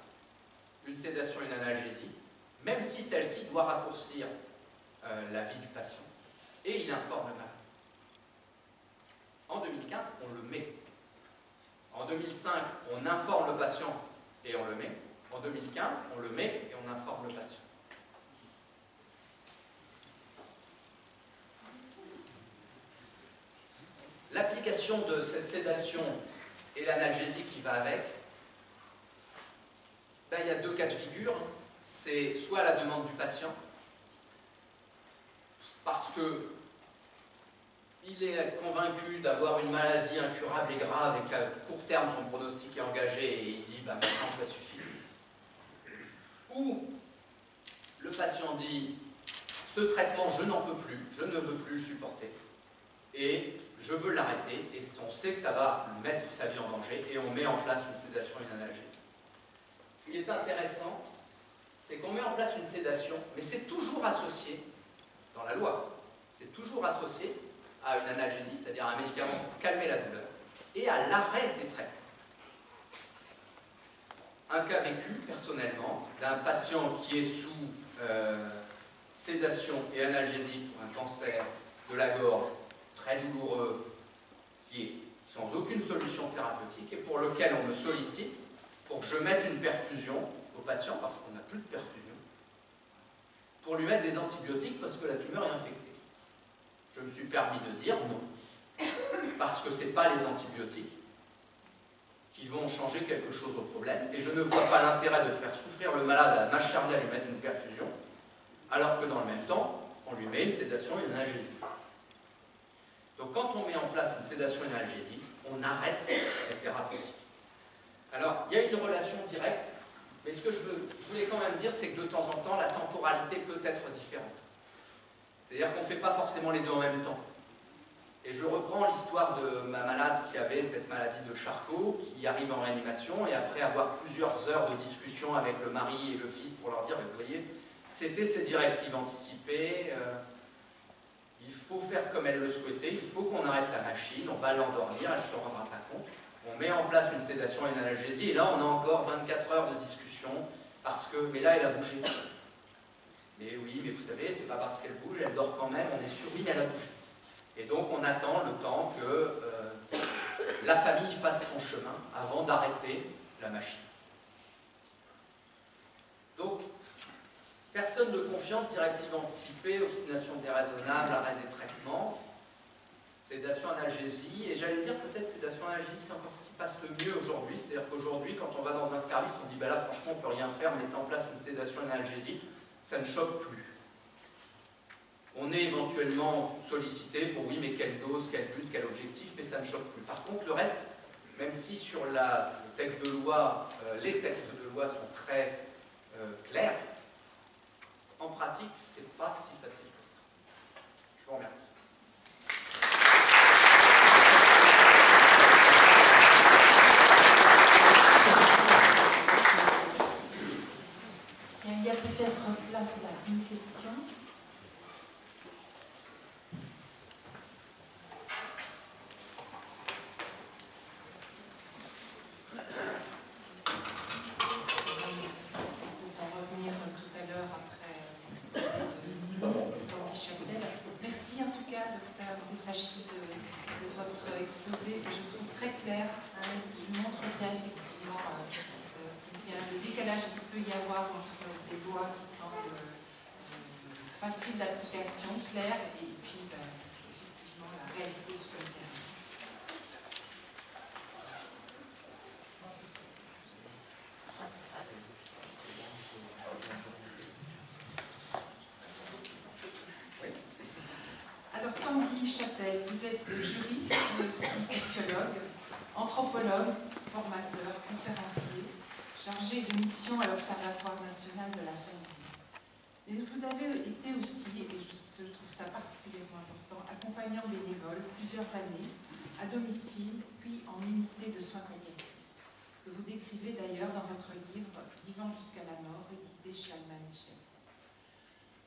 une sédation et une analgésie, même si celle-ci doit raccourcir la vie du patient, et il informe le malade. En 2015, on le met. En 2005, on informe le patient et on le met. En 2015, on le met et on informe le patient. L'application de cette sédation et l'analgésie qui va avec, ben, il y a deux cas de figure. C'est soit la demande du patient, parce qu'il est convaincu d'avoir une maladie incurable et grave et qu'à court terme son pronostic est engagé et il dit bah, maintenant ça suffit. Ou le patient dit ce traitement je n'en peux plus, je ne veux plus le supporter et je veux l'arrêter, et on sait que ça va mettre sa vie en danger, et on met en place une sédation et une analgésie. Ce qui est intéressant, c'est qu'on met en place une sédation, mais c'est toujours associé, dans la loi, c'est toujours associé à une analgésie, c'est-à-dire à un médicament pour calmer la douleur, et à l'arrêt des traitements. Un cas vécu, personnellement, d'un patient qui est sous sédation et analgésie pour un cancer de la gorge, très douloureux, qui est sans aucune solution thérapeutique et pour lequel on me sollicite pour que je mette une perfusion au patient parce qu'on n'a plus de perfusion, pour lui mettre des antibiotiques parce que la tumeur est infectée. Je me suis permis de dire non, parce que ce n'est pas les antibiotiques qui vont changer quelque chose au problème et je ne vois pas l'intérêt de faire souffrir le malade à m'acharner à lui mettre une perfusion alors que dans le même temps, on lui met une sédation et une analgésie. Donc quand on met en place une sédation et une analgésie, on arrête cette thérapeutique. Alors, il y a une relation directe, mais ce que je voulais quand même dire, c'est que de temps en temps, la temporalité peut être différente. C'est-à-dire qu'on ne fait pas forcément les deux en même temps. Et je reprends l'histoire de ma malade qui avait cette maladie de Charcot, qui arrive en réanimation, et après avoir plusieurs heures de discussion avec le mari et le fils pour leur dire, vous voyez, c'était ces directives anticipées, il faut faire comme elle le souhaitait, il faut qu'on arrête la machine, on va l'endormir, elle ne se rendra pas compte. On met en place une sédation et une analgésie, et là on a encore 24 heures de discussion, parce que, mais là elle a bougé. Mais oui, mais vous savez, c'est pas parce qu'elle bouge, elle dort quand même, on est sûr, oui, mais elle a bougé. Et donc on attend le temps que la famille fasse son chemin avant d'arrêter la machine. Donc, personne de confiance, directive anticipée, obstination déraisonnable, arrêt des traitements, Sédation, analgésie, et j'allais dire peut-être sédation, analgésie, c'est encore ce qui passe le mieux aujourd'hui. C'est-à-dire qu'aujourd'hui, quand on va dans un service, on dit bah là, franchement, on peut rien faire, mettez en place une sédation, une analgésie, ça ne choque plus. On est éventuellement sollicité pour oui, mais quelle dose, quel but, quel objectif, mais ça ne choque plus. Par contre, le reste, même si sur le texte de loi, les textes de loi sont très clairs, en pratique, c'est pas si facile que ça. Je vous remercie. Il y a peut-être place à une question. Exposé que je trouve très clair, qui montre bien effectivement le décalage qu'il peut y avoir entre des lois qui semblent faciles d'application, claires, et puis effectivement la réalité sur le terrain. Alors, Tanguy Châtel, vous êtes juriste, mais aussi sociologue, anthropologue, formateur, conférencier, chargé de mission à l'Observatoire national de la famille. Mais vous avez été aussi, et je trouve ça particulièrement important, accompagnant bénévole plusieurs années, à domicile, puis en unité de soins palliatifs, que vous décrivez d'ailleurs dans votre livre « Vivant jusqu'à la mort », édité chez Albin Michel.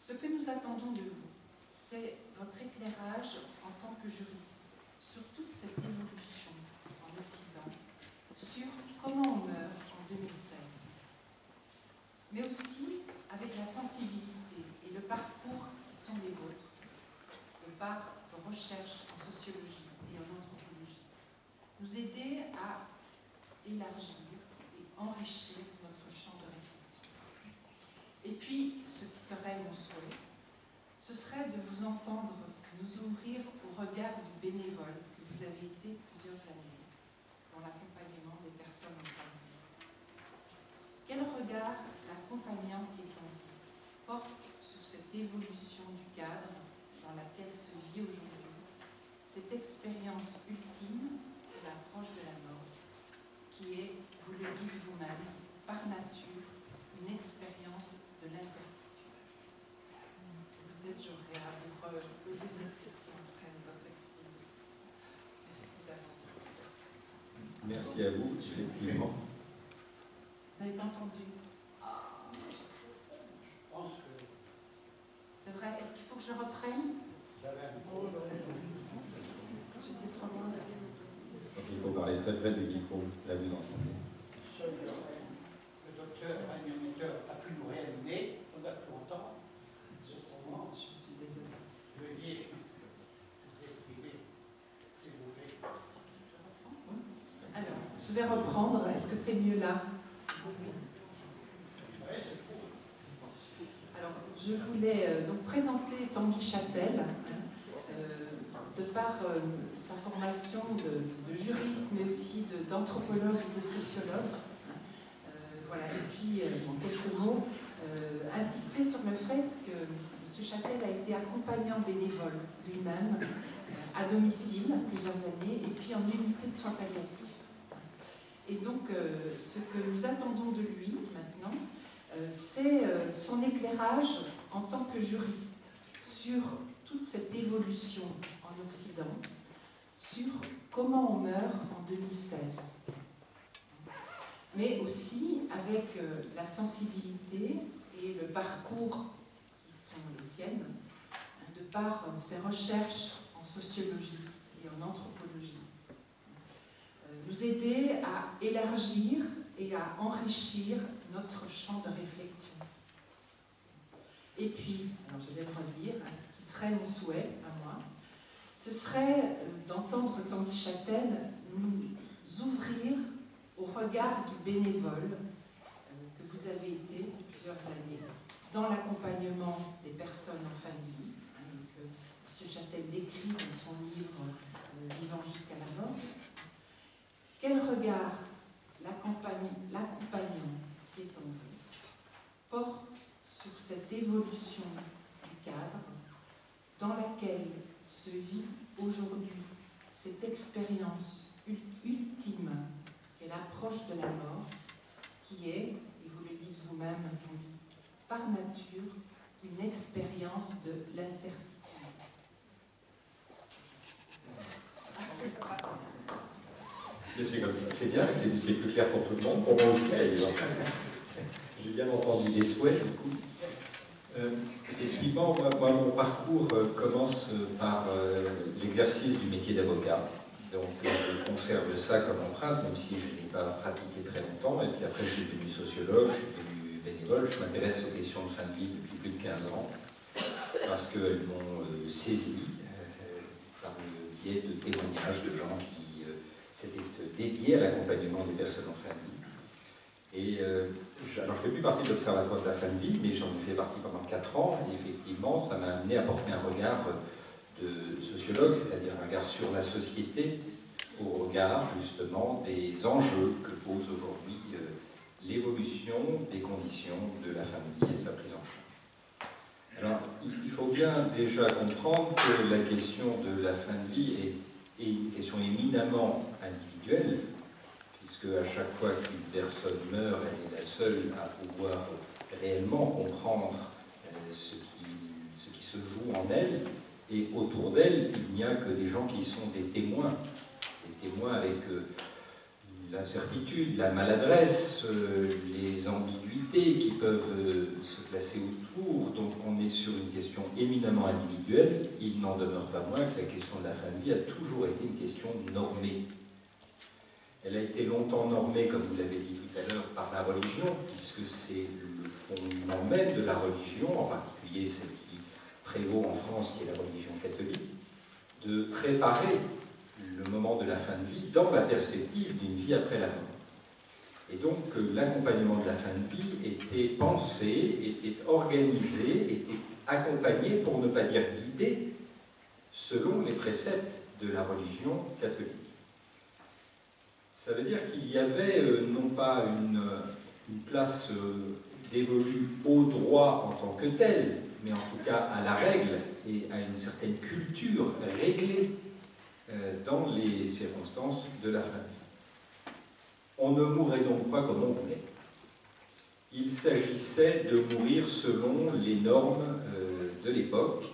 Ce que nous attendons de vous, c'est votre éclairage en tant que juriste sur toute cette évolution en Occident, sur comment on meurt en 2016, mais aussi avec la sensibilité et le parcours qui sont les vôtres, par vos recherches en sociologie et en anthropologie, nous aider à élargir et enrichir notre champ de réflexion. Et puis, ce qui serait mon souhait, ce serait de vous entendre nous ouvrir au regard du bénévole que vous avez été plusieurs années dans l'accompagnement des personnes en famille. Quel regard l'accompagnant qui est en vous porte sur cette évolution du cadre dans laquelle se vit aujourd'hui, cette expérience ultime de l'approche de la mort, qui est, vous le dites vous-même, par nature, une expérience de l'incertitude. Peut-être j'aurai à vous poser cette question après votre exposé. Merci d'avance. Merci à vous, effectivement. Vous n'avez pas entendu? Je pense que... C'est vrai, est-ce qu'il faut que je reprenne? J'étais trop loin. Donc il faut parler très près du micro, ça vous entendez. Seul le docteur réanimateur a pu nous réanimer, on a pu entendre. Je suis désolée. Veuillez vous exprimer, s'il vous plaît. Alors, je vais reprendre. Est-ce que c'est mieux là? Alors, je voulais donc présenter Tanguy Châtel, de par sa formation de juriste, mais aussi d'anthropologue et de sociologue. Voilà, et puis, en quelques mots, insister sur le fait que M. Châtel a été accompagnant bénévole lui-même à domicile plusieurs années, et puis en unité de soins palliatifs. Et donc, ce que nous attendons de lui maintenant, c'est son éclairage en tant que juriste sur toute cette évolution en Occident, sur comment on meurt en 2016. Mais aussi avec la sensibilité et le parcours qui sont les siennes, de par ses recherches en sociologie et en anthropologie. Nous aider à élargir et à enrichir notre champ de réflexion. Et puis, alors je vais le redire, ce qui serait mon souhait à moi, ce serait d'entendre Tanguy Châtel nous ouvrir au regard du bénévole que vous avez été plusieurs années dans l'accompagnement des personnes en famille, que M. Châtel décrit dans son livre vivant jusqu'à la mort. Quel regard l'accompagnant qui est en vous porte sur cette évolution du cadre dans laquelle se vit aujourd'hui cette expérience ultime et l'approche de la mort, qui est, et vous le dites vous-même, par nature, une expérience de l'incertitude. Mais c'est comme ça, c'est bien, c'est plus clair pour tout le monde, pour moi aussi, j'ai bien entendu des souhaits, du coup. Effectivement, moi, mon parcours commence par l'exercice du métier d'avocat. Donc, je conserve ça comme empreinte, même si je n'ai pas pratiqué très longtemps. Et puis après, je suis devenu sociologue, je suis devenu bénévole. Je m'intéresse aux questions de fin de vie depuis plus de 15 ans, parce qu'elles m'ont saisi par le biais de témoignages de gens qui s'étaient dédiés à l'accompagnement des personnes en fin de vie. Et alors, je ne fais plus partie de l'Observatoire de la fin de vie, mais j'en ai fait partie pendant 4 ans. Et effectivement, ça m'a amené à porter un regard de sociologue, c'est-à-dire un regard sur la société, au regard justement des enjeux que pose aujourd'hui l'évolution des conditions de la fin de vie et de sa prise en charge. Alors, il faut bien déjà comprendre que la question de la fin de vie est une question éminemment individuelle, puisque à chaque fois qu'une personne meurt, elle est la seule à pouvoir réellement comprendre ce qui se joue en elle, et autour d'elle, il n'y a que des gens qui sont des témoins avec l'incertitude, la maladresse, les ambiguïtés qui peuvent se placer autour. Donc on est sur une question éminemment individuelle. Il n'en demeure pas moins que la question de la fin de vie a toujours été une question normée. Elle a été longtemps normée, comme vous l'avez dit tout à l'heure, par la religion, puisque c'est le fondement même de la religion, en particulier celle qui prévaut en France, qui est la religion catholique, de préparer le moment de la fin de vie dans la perspective d'une vie après la mort. Et donc l'accompagnement de la fin de vie était pensé, était organisé, était accompagné, pour ne pas dire guidé, selon les préceptes de la religion catholique. Ça veut dire qu'il y avait non pas une place dévolue au droit en tant que tel, mais en tout cas à la règle et à une certaine culture réglée dans les circonstances de la fin de vie. On ne mourrait donc pas comme on voulait. Il s'agissait de mourir selon les normes de l'époque,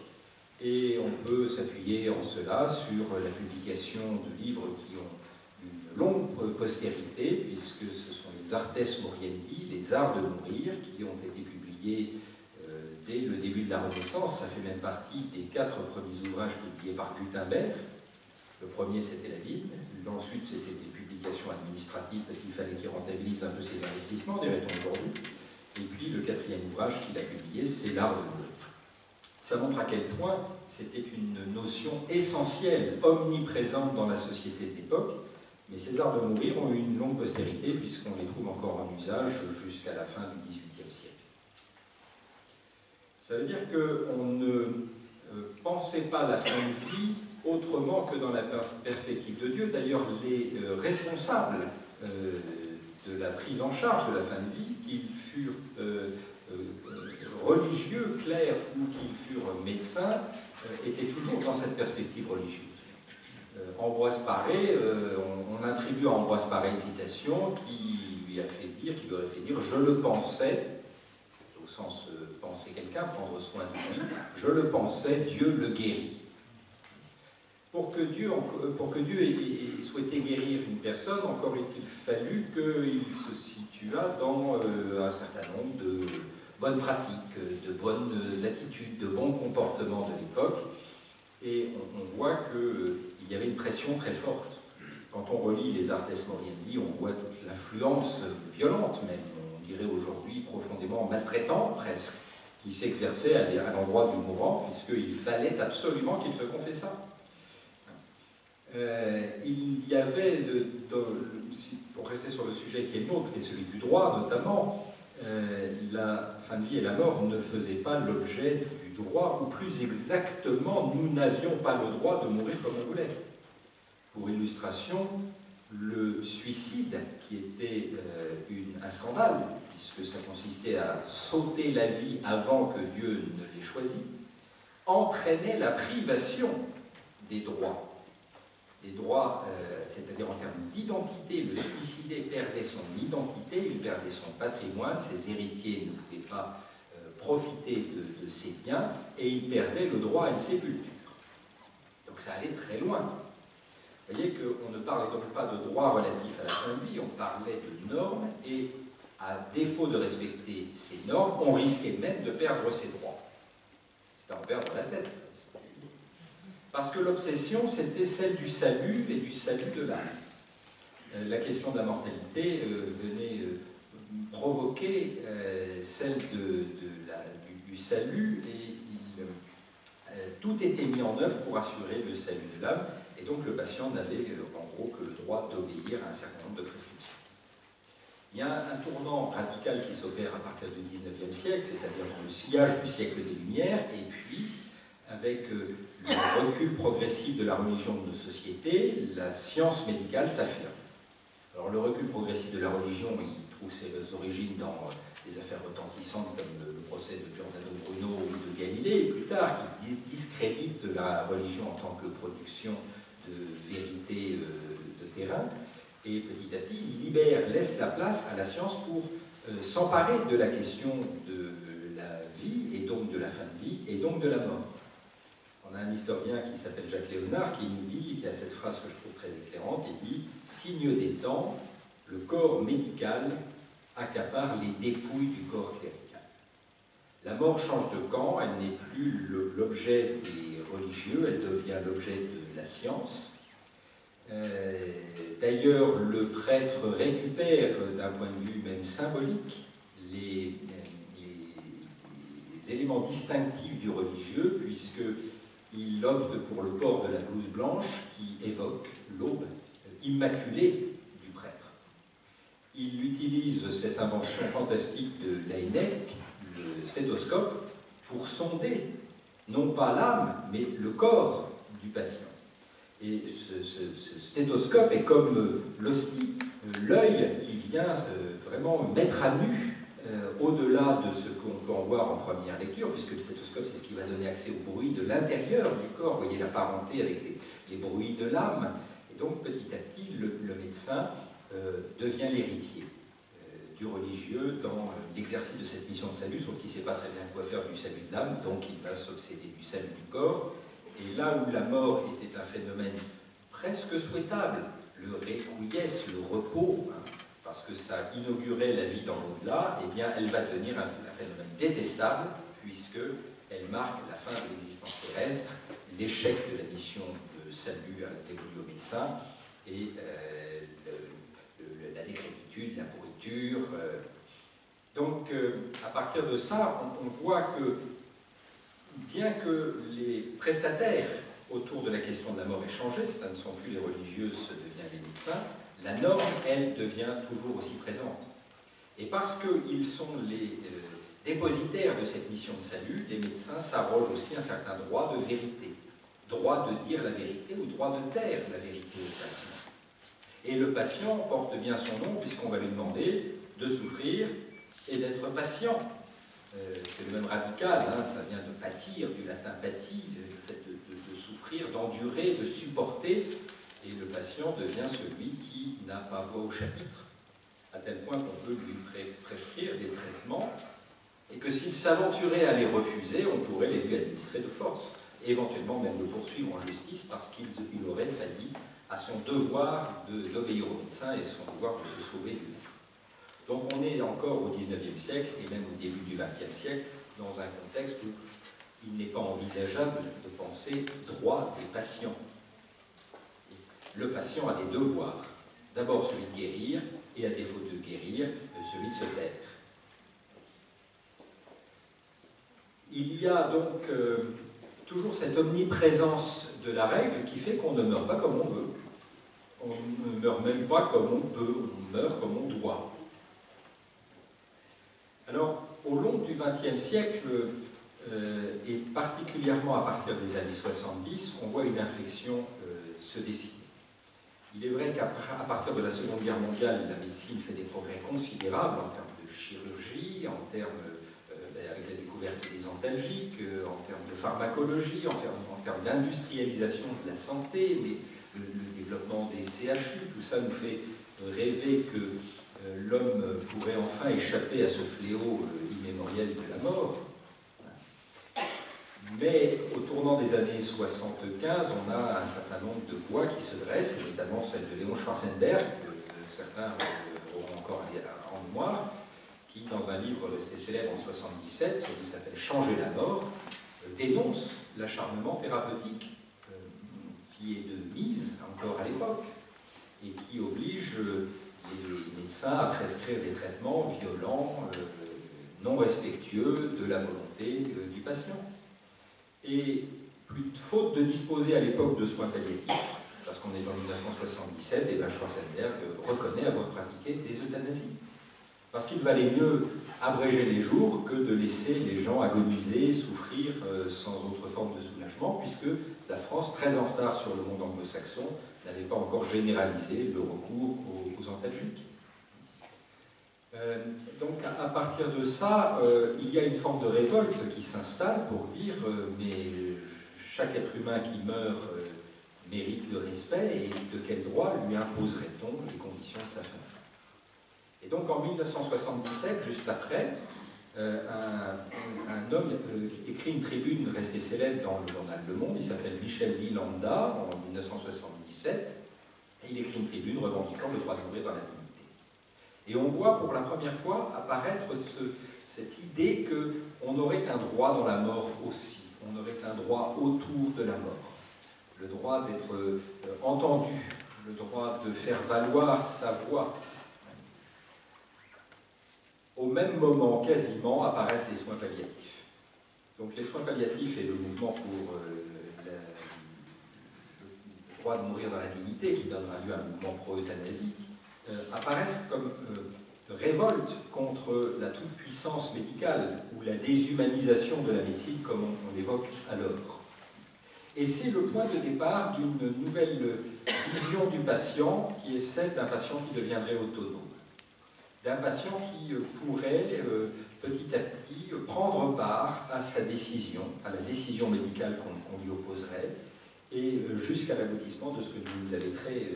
et on peut s'appuyer en cela sur la publication de livres qui ont une longue postérité, puisque ce sont les Artes Moriendi, les arts de mourir, qui ont été publiés dès le début de la Renaissance. Ça fait même partie des 4 premiers ouvrages publiés par Gutenberg. Le premier, c'était la Bible. Ensuite, c'était des publications administratives, parce qu'il fallait qu'il rentabilise un peu ses investissements, dirait-on aujourd'hui. Et puis, le 4e ouvrage qu'il a publié, c'est l'art de mourir. Ça montre à quel point c'était une notion essentielle, omniprésente dans la société de l'époque. Mais ces arts de mourir ont eu une longue postérité, puisqu'on les trouve encore en usage jusqu'à la fin du XVIIIe siècle. Ça veut dire qu'on ne pensait pas la fin de vie autrement que dans la perspective de Dieu. D'ailleurs, les responsables de la prise en charge de la fin de vie, qu'ils furent religieux, clercs ou qu'ils furent médecins, étaient toujours dans cette perspective religieuse. Ambroise Paré, on attribue à Ambroise Paré une citation qui lui aurait fait dire « Je le pensais », au sens penser quelqu'un, prendre soin de lui, « Je le pensais, Dieu le guérit ». Pour que Dieu ait souhaité guérir une personne, encore est-il fallu qu'il se situât dans un certain nombre de bonnes pratiques, de bonnes attitudes, de bons comportements de l'époque. Et on voit qu'il y avait une pression très forte. Quand on relit les Artes Moriendi, on voit toute l'influence violente, même, on dirait aujourd'hui profondément maltraitante presque, qui s'exerçait à l'endroit du mourant, puisqu'il fallait absolument qu'il se confessât. Il y avait, pour rester sur le sujet qui est le nôtre, et celui du droit notamment, la fin de vie et la mort ne faisaient pas l'objet du droit, ou plus exactement, nous n'avions pas le droit de mourir comme on voulait. Pour illustration, le suicide, qui était un scandale, puisque ça consistait à sauter la vie avant que Dieu ne l'ait choisi, entraînait la privation des droits. Des droits, c'est-à-dire en termes d'identité, le suicidé perdait son identité, il perdait son patrimoine, ses héritiers ne pouvaient pas profiter de ses biens, et il perdait le droit à une sépulture. Donc ça allait très loin. Vous voyez qu'on ne parlait donc pas de droits relatifs à la fin de vie, on parlait de normes, et à défaut de respecter ces normes, on risquait même de perdre ses droits. C'est à en perdre la tête. Parce que l'obsession, c'était celle du salut et du salut de l'âme. La question de la mortalité venait provoquer celle du salut, et tout était mis en œuvre pour assurer le salut de l'âme, et donc le patient n'avait en gros que le droit d'obéir à un certain nombre de prescriptions. Il y a un tournant radical qui s'opère à partir du XIXe siècle, c'est-à-dire dans le sillage du siècle des Lumières, et puis avec le recul progressif de la religion de nos sociétés, la science médicale s'affirme. Alors le recul progressif de la religion, il trouve ses origines dans des affaires retentissantes comme le procès de Giordano Bruno ou de Galilée, et plus tard, qui discrédite la religion en tant que production de vérité de terrain, et petit à petit, il laisse la place à la science pour s'emparer de la question de la vie, et donc de la fin de vie, et donc de la mort. On a un historien qui s'appelle Jacques Léonard qui nous dit, qui a cette phrase que je trouve très éclairante, il dit « Signe des temps, le corps médical accapare les dépouilles du corps clérical. » La mort change de camp, elle n'est plus l'objet des religieux, elle devient l'objet de la science. D'ailleurs, le prêtre récupère, d'un point de vue même symbolique, les éléments distinctifs du religieux, puisqu'il opte pour le port de la blouse blanche qui évoque l'aube immaculée du prêtre. Il utilise cette invention fantastique de Laennec, le stéthoscope, pour sonder non pas l'âme, mais le corps du patient. Et ce stéthoscope est comme l'hostie, l'œil qui vient vraiment mettre à nu, au-delà de ce qu'on peut en voir en première lecture, puisque le stéthoscope, c'est ce qui va donner accès au bruit de l'intérieur du corps. Vous voyez la parenté avec les bruits de l'âme. Et donc, petit à petit, le médecin devient l'héritier du religieux dans l'exercice de cette mission de salut, sauf qu'il ne sait pas très bien quoi faire du salut de l'âme, donc il va s'obséder du salut du corps. Et là où la mort était un phénomène presque souhaitable, le requies, le repos, hein, parce que ça inaugurait la vie dans l'au-delà, eh bien elle va devenir un phénomène détestable, puisqu'elle marque la fin de l'existence terrestre, l'échec de la mission de salut dévolue au médecin, et la décrépitude, la pourriture. Donc, à partir de ça, on voit que, bien que les prestataires autour de la question de la mort aient changé, ce ne sont plus les religieux, ce devient les médecins, la norme, elle, devient toujours aussi présente. Et parce qu'ils sont les dépositaires de cette mission de salut, les médecins s'arrogent aussi un certain droit de vérité. Droit de dire la vérité ou droit de taire la vérité au patient. Et le patient porte bien son nom, puisqu'on va lui demander de souffrir et d'être patient. C'est le même radical, hein, ça vient de pâtir, du latin pati, le fait de souffrir, d'endurer, de supporter, et le patient devient celui qui n'a pas voix au chapitre, à tel point qu'on peut lui prescrire des traitements, et que s'il s'aventurait à les refuser, on pourrait les lui administrer de force, et éventuellement même le poursuivre en justice, parce qu'il aurait failli à son devoir d'obéir au médecin et son devoir de se sauver lui-même. Donc on est encore au XIXe siècle, et même au début du XXe siècle, dans un contexte où il n'est pas envisageable de penser droit des patients. Le patient a des devoirs. D'abord celui de guérir, et à défaut de guérir, celui de se taire. Il y a donc toujours cette omniprésence de la règle qui fait qu'on ne meurt pas comme on veut. On ne meurt même pas comme on peut, on meurt comme on doit. Alors, au long du XXe siècle, et particulièrement à partir des années 70, on voit une inflexion se dessiner. Il est vrai qu'à partir de la Seconde Guerre mondiale, la médecine fait des progrès considérables en termes de chirurgie, en termes, avec la découverte des antalgiques, en termes de pharmacologie, en termes d'industrialisation de la santé, mais le développement des CHU, tout ça nous fait rêver que l'homme pourrait enfin échapper à ce fléau immémorial de la mort. Mais au tournant des années 75, on a un certain nombre de voix qui se dressent, et notamment celle de Léon Schwarzenberg, que certains auront encore en mémoire, qui, dans un livre resté célèbre en 77, celui qui s'appelle « Changer la mort », dénonce l'acharnement thérapeutique qui est de mise encore à l'époque et qui oblige les médecins à prescrire des traitements violents, non respectueux de la volonté du patient. Et faute de disposer à l'époque de soins palliatifs, parce qu'on est dans 1977, et Schwarzenberg reconnaît avoir pratiqué des euthanasies. Parce qu'il valait mieux abréger les jours que de laisser les gens agoniser, souffrir sans autre forme de soulagement, puisque la France, très en retard sur le monde anglo-saxon, n'avait pas encore généralisé le recours aux antalgiques. Donc à partir de ça, il y a une forme de révolte qui s'installe pour dire mais chaque être humain qui meurt mérite le respect, et de quel droit lui imposerait-on les conditions de sa fin? Et donc en 1977, juste après, un homme écrit une tribune restée célèbre dans le journal Le Monde, il s'appelle Michel Lilanda, en 1977, et il écrit une tribune revendiquant le droit de mourir dans la dignité. Et on voit pour la première fois apparaître cette idée qu'on aurait un droit dans la mort aussi, on aurait un droit autour de la mort, le droit d'être entendu, le droit de faire valoir sa voix. Au même moment, quasiment, apparaissent les soins palliatifs. Donc les soins palliatifs et le mouvement pour le droit de mourir dans la dignité, qui donnera lieu à un mouvement pro-euthanasie, apparaissent comme révolte contre la toute-puissance médicale ou la déshumanisation de la médecine, comme on l'évoque alors. Et c'est le point de départ d'une nouvelle vision du patient, qui est celle d'un patient qui deviendrait autonome, d'un patient qui pourrait petit à petit prendre part à sa décision, à la décision médicale qu'on lui opposerait, et jusqu'à l'aboutissement de ce que vous nous avez très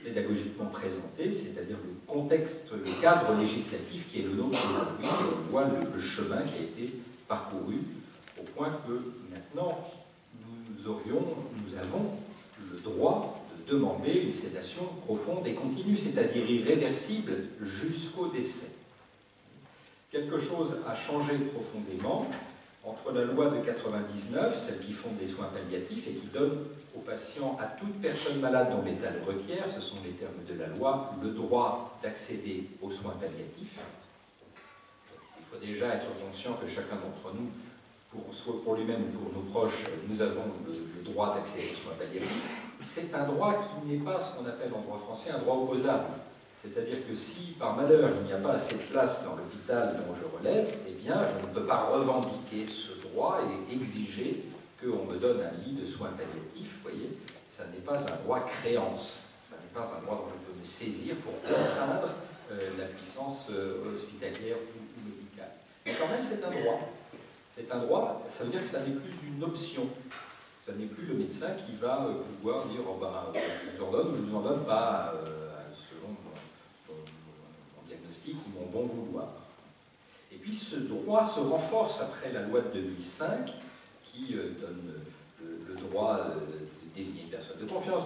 pédagogiquement présenté, c'est-à-dire le contexte, le cadre législatif qui est le nôtre aujourd'hui. On voit le chemin qui a été parcouru, au point que maintenant nous avons le droit de demander une sédation profonde et continue, c'est-à-dire irréversible jusqu'au décès. Quelque chose a changé profondément entre la loi de 99, celle qui fonde les soins palliatifs et qui donne aux patients, à toute personne malade dont l'état le requiert, ce sont les termes de la loi, le droit d'accéder aux soins palliatifs. Il faut déjà être conscient que chacun d'entre nous, soit pour lui-même ou pour nos proches, nous avons le droit d'accéder aux soins palliatifs. C'est un droit qui n'est pas ce qu'on appelle en droit français un droit opposable. C'est-à-dire que si, par malheur, il n'y a pas assez de place dans l'hôpital dont je relève, eh bien, je ne peux pas revendiquer ce droit et exiger qu'on me donne un lit de soins palliatifs. Vous voyez, ça n'est pas un droit créance, ça n'est pas un droit dont je peux me saisir pour contraindre la puissance hospitalière ou médicale. Mais quand même, c'est un droit. C'est un droit, ça veut dire que ça n'est plus une option. Ça n'est plus le médecin qui va pouvoir dire oh ben, je vous en donne ou je ne vous en donne pas selon mon diagnostic ou mon bon vouloir. Et puis ce droit se renforce après la loi de 2005 qui donne le droit de désigner une personne de confiance,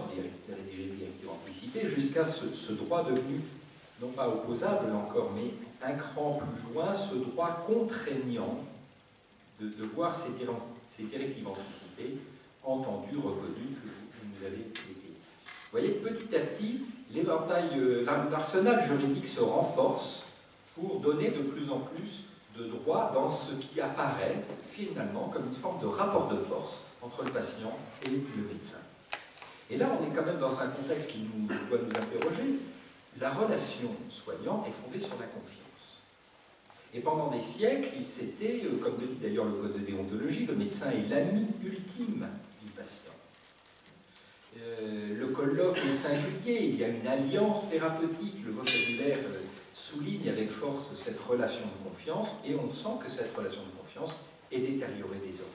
de rédiger une directive anticipée, jusqu'à ce droit devenu non pas opposable encore, mais un cran plus loin, ce droit contraignant de voir ces directives anticipées entendues, reconnues, que vous nous avez décrites. Vous voyez, petit à petit, l'arsenal juridique se renforce pour donner de plus en plus de droits dans ce qui apparaît finalement comme une forme de rapport de force entre le patient et le médecin. Et là, on est quand même dans un contexte qui doit nous interroger. La relation soignante est fondée sur la confiance. Et pendant des siècles, c'était, comme le dit d'ailleurs le code de déontologie, le médecin est l'ami ultime du patient. Le colloque est singulier, il y a une alliance thérapeutique, le vocabulaire souligne avec force cette relation de confiance, et on sent que cette relation de confiance est détériorée désormais.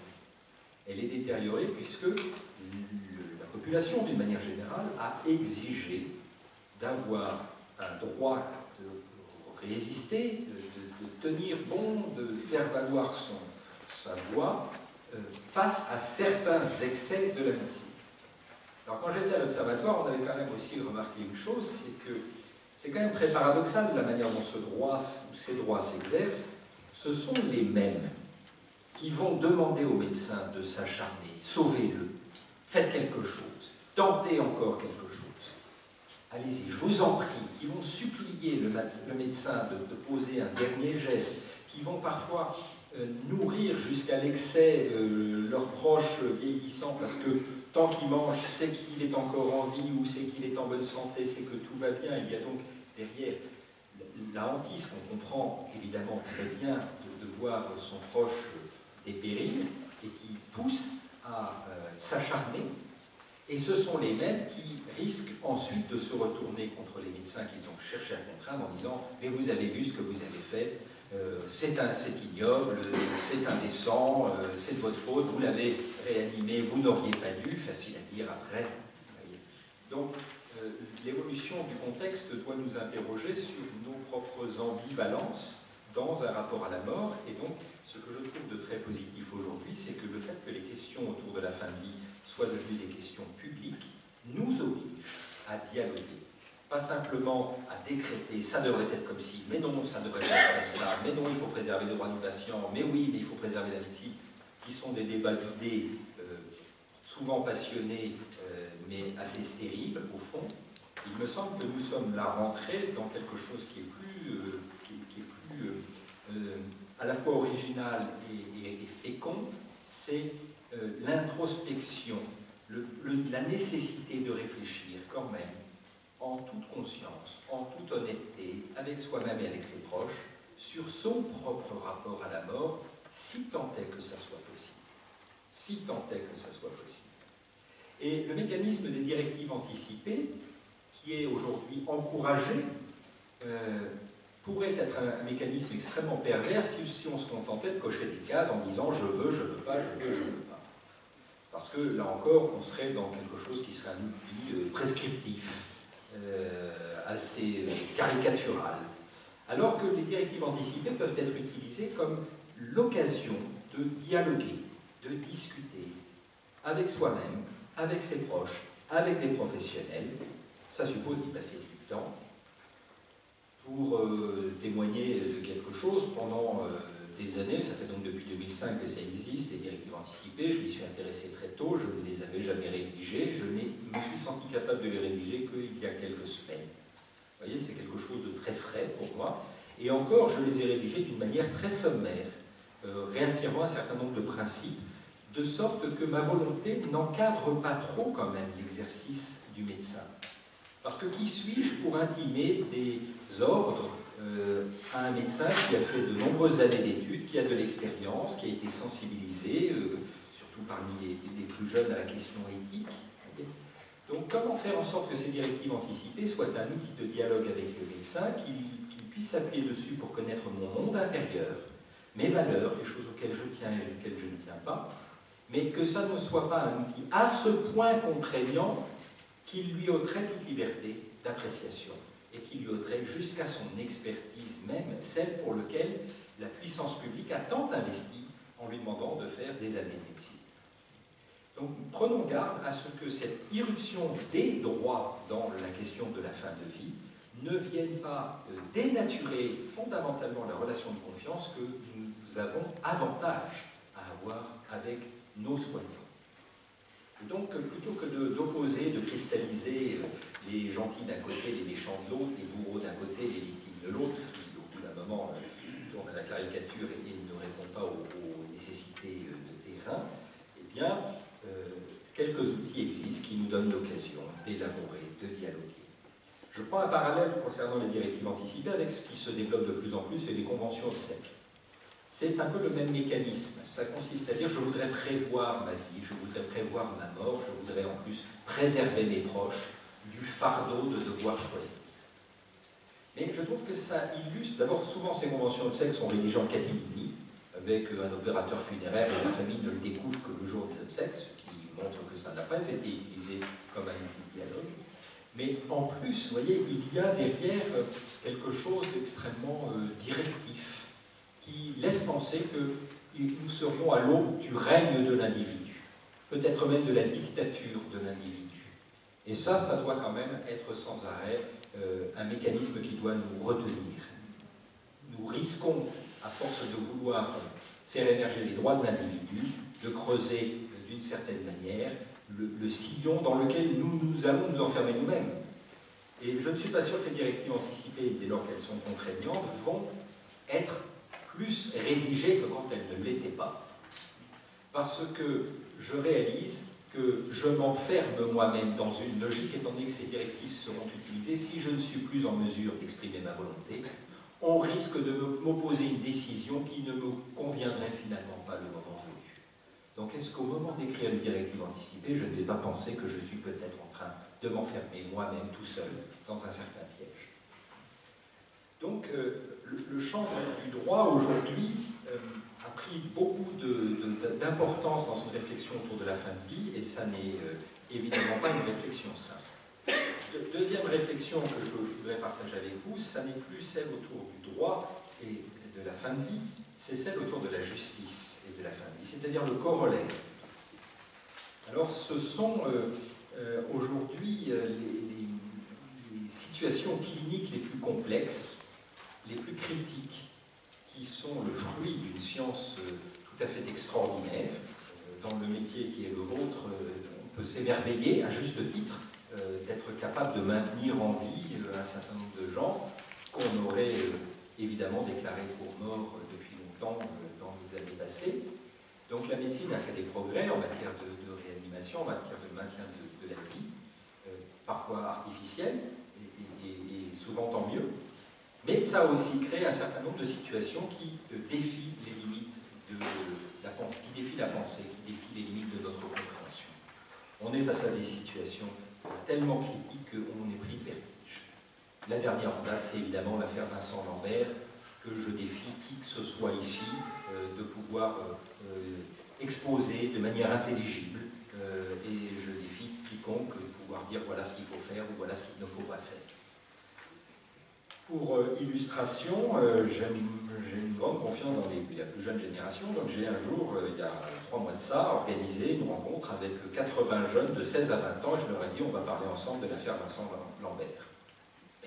Elle est détériorée puisque la population, d'une manière générale, a exigé d'avoir un droit de résister, de tenir bon, de faire valoir sa voix face à certains excès de la médecine. Alors quand j'étais à l'Observatoire, on avait quand même aussi remarqué une chose, c'est que c'est quand même très paradoxal la manière dont ce droit ou ces droits s'exercent. Ce sont les mêmes qui vont demander aux médecins de s'acharner, sauvez-le, faites quelque chose, tentez encore quelque chose. Allez-y, je vous en prie, qui vont supplier le médecin de poser un dernier geste, qui vont parfois nourrir jusqu'à l'excès leurs proches vieillissants, parce que tant qu'il mange, c'est qu'il est encore en vie ou c'est qu'il est en bonne santé, c'est que tout va bien. Il y a donc derrière la hantise qu'on comprend évidemment très bien de voir son proche dépérir et qui pousse à s'acharner. Et ce sont les mêmes qui risquent ensuite de se retourner contre les médecins qu'ils ont cherché à contraindre en disant « mais vous avez vu ce que vous avez fait, c'est ignoble, c'est indécent, c'est de votre faute, vous l'avez réanimé, vous n'auriez pas dû », facile à dire après. Donc l'évolution du contexte doit nous interroger sur nos propres ambivalences dans un rapport à la mort, et donc ce que je trouve de très positif aujourd'hui, c'est que le fait que les questions autour de la fin de vie soient devenues des questions publiques nous oblige à dialoguer. Pas simplement à décréter, ça devrait être comme ci, mais non, ça devrait être comme ça, mais non, il faut préserver les droits du patient, mais oui, mais il faut préserver la médecine, qui sont des débats d'idées souvent passionnés, mais assez stériles, au fond. Il me semble que nous sommes là rentrés dans quelque chose qui est plus, à la fois original et fécond, c'est l'introspection, la nécessité de réfléchir quand même, en toute conscience, en toute honnêteté, avec soi-même et avec ses proches, sur son propre rapport à la mort, si tant est que ça soit possible. Si tant est que ça soit possible. Et le mécanisme des directives anticipées, qui est aujourd'hui encouragé, pourrait être un mécanisme extrêmement pervers si on se contentait de cocher des cases en disant « je veux pas, je veux pas ». Parce que, là encore, on serait dans quelque chose qui serait un outil prescriptif, assez caricatural. Alors que les directives anticipées peuvent être utilisées comme l'occasion de dialoguer, de discuter avec soi-même, avec ses proches, avec des professionnels. Ça suppose d'y passer du temps pour témoigner de quelque chose pendant des années. Ça fait donc depuis 2005 que ça existe, les directives anticipées. Je m'y suis intéressé très tôt, je ne les avais jamais rédigées. Je me suis senti capable de les rédiger qu'il y a quelques semaines. Vous voyez, c'est quelque chose de très frais pour moi. Et encore, je les ai rédigés d'une manière très sommaire, réaffirmant un certain nombre de principes, de sorte que ma volonté n'encadre pas trop quand même l'exercice du médecin. Parce que qui suis-je pour intimer des ordres à un médecin qui a fait de nombreuses années d'études, qui a de l'expérience, qui a été sensibilisé, surtout parmi les plus jeunes, à la question éthique. Donc comment faire en sorte que ces directives anticipées soient un outil de dialogue avec le médecin, qu'il puisse s'appuyer dessus pour connaître mon monde intérieur, mes valeurs, les choses auxquelles je tiens et auxquelles je ne tiens pas, mais que ça ne soit pas un outil à ce point contraignant qu'il lui ôterait toute liberté d'appréciation et qu'il lui ôterait jusqu'à son expertise même, celle pour laquelle la puissance publique a tant investi en lui demandant de faire des années de médecine. Donc prenons garde à ce que cette irruption des droits dans la question de la fin de vie ne vienne pas dénaturer fondamentalement la relation de confiance que nous avons avantage à avoir avec nos soignants. Et donc, plutôt que d'opposer, de cristalliser les gentils d'un côté, les méchants de l'autre, les bourreaux d'un côté, les victimes de l'autre, ce qui, au bout d'un moment, tourne à la caricature et ne répond pas aux nécessités de terrain, eh bien, quelques outils existent qui nous donnent l'occasion d'élaborer, de dialoguer. Je prends un parallèle concernant les directives anticipées avec ce qui se développe de plus en plus, c'est les conventions obsèques. c'est un peu le même mécanisme. Ça consiste à dire, je voudrais prévoir ma vie, je voudrais prévoir ma mort, je voudrais en plus préserver mes proches du fardeau de devoir choisir. Mais je trouve que ça illustre, d'abord souvent ces conventions de sexe sont rédigées en catimini, avec un opérateur funéraire et la famille ne le découvre que le jour des obsèques, ce qui montre que ça n'a pas été utilisé comme un outil de dialogue. Mais en plus, vous voyez, il y a derrière quelque chose d'extrêmement directif, qui laisse penser que nous serions à l'aube du règne de l'individu, peut-être même de la dictature de l'individu. Et ça doit quand même être sans arrêt un mécanisme qui doit nous retenir. Nous risquons, à force de vouloir faire émerger les droits de l'individu, de creuser d'une certaine manière le sillon dans lequel nous allons nous enfermer nous-mêmes. Et je ne suis pas sûr que les directives anticipées, dès lors qu'elles sont contraignantes, vont être plus rédigées que quand elles ne l'étaient pas. Parce que je réalise que je m'enferme moi-même dans une logique, étant donné que ces directives seront utilisées, si je ne suis plus en mesure d'exprimer ma volonté, on risque de m'opposer une décision qui ne me conviendrait finalement pas le moment venu. Donc est-ce qu'au moment d'écrire les directives anticipées, je ne vais pas penser que je suis peut-être en train de m'enfermer moi-même tout seul dans un certain piège? Donc le champ du droit aujourd'hui a pris beaucoup d'importance dans une réflexion autour de la fin de vie, et ça n'est évidemment pas une réflexion simple. Deuxième réflexion que je voudrais partager avec vous, ça n'est plus celle autour du droit et de la fin de vie, c'est celle autour de la justice et de la fin de vie, c'est-à-dire le corollaire. Alors ce sont aujourd'hui les situations cliniques les plus complexes, les plus critiques, qui sont le fruit d'une science tout à fait extraordinaire. Dans le métier qui est le vôtre, on peut s'émerveiller, à juste titre, d'être capable de maintenir en vie un certain nombre de gens qu'on aurait évidemment déclarés pour morts depuis longtemps dans les années passées. Donc la médecine a fait des progrès en matière de réanimation, en matière de maintien de la vie, parfois artificielle, et souvent tant mieux. Mais ça a aussi créé un certain nombre de situations qui défient les limites de la pensée, qui défient la pensée, qui défient les limites de notre compréhension. On est face à des situations tellement critiques qu'on est pris de vertige. La dernière en date, c'est évidemment l'affaire Vincent Lambert, que je défie qui que ce soit ici de pouvoir exposer de manière intelligible, et je défie quiconque de pouvoir dire voilà ce qu'il faut faire ou voilà ce qu'il ne faut pas faire. Pour illustration, j'ai une grande confiance dans la plus jeune génération, donc j'ai un jour, il y a 3 mois de ça, organisé une rencontre avec 80 jeunes de 16 à 20 ans, et je leur ai dit on va parler ensemble de l'affaire Vincent Lambert.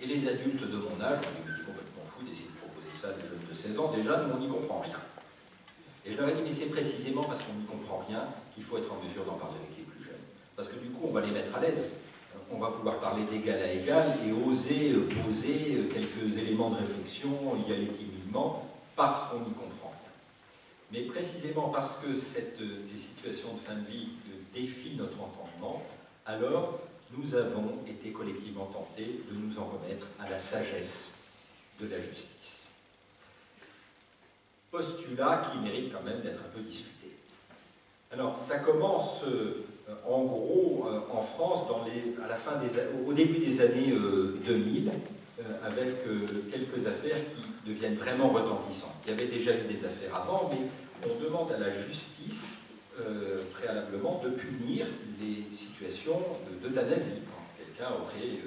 Et les adultes de mon âge ont dit mais c'est complètement fou d'essayer de proposer ça à des jeunes de 16 ans, déjà nous on n'y comprend rien. Et je leur ai dit mais c'est précisément parce qu'on n'y comprend rien qu'il faut être en mesure d'en parler avec les plus jeunes. Parce que du coup on va les mettre à l'aise. On va pouvoir parler d'égal à égal et oser poser quelques éléments de réflexion, y aller timidement, parce qu'on y comprend. Mais précisément parce que ces situations de fin de vie défient notre entendement, alors nous avons été collectivement tentés de nous en remettre à la sagesse de la justice. Postulat qui mérite quand même d'être un peu discuté. Alors ça commence en gros en France au début des années 2000 avec quelques affaires qui deviennent vraiment retentissantes. Il y avait déjà eu des affaires avant, mais on demande à la justice préalablement de punir les situations d'euthanasie. Quand quelqu'un aurait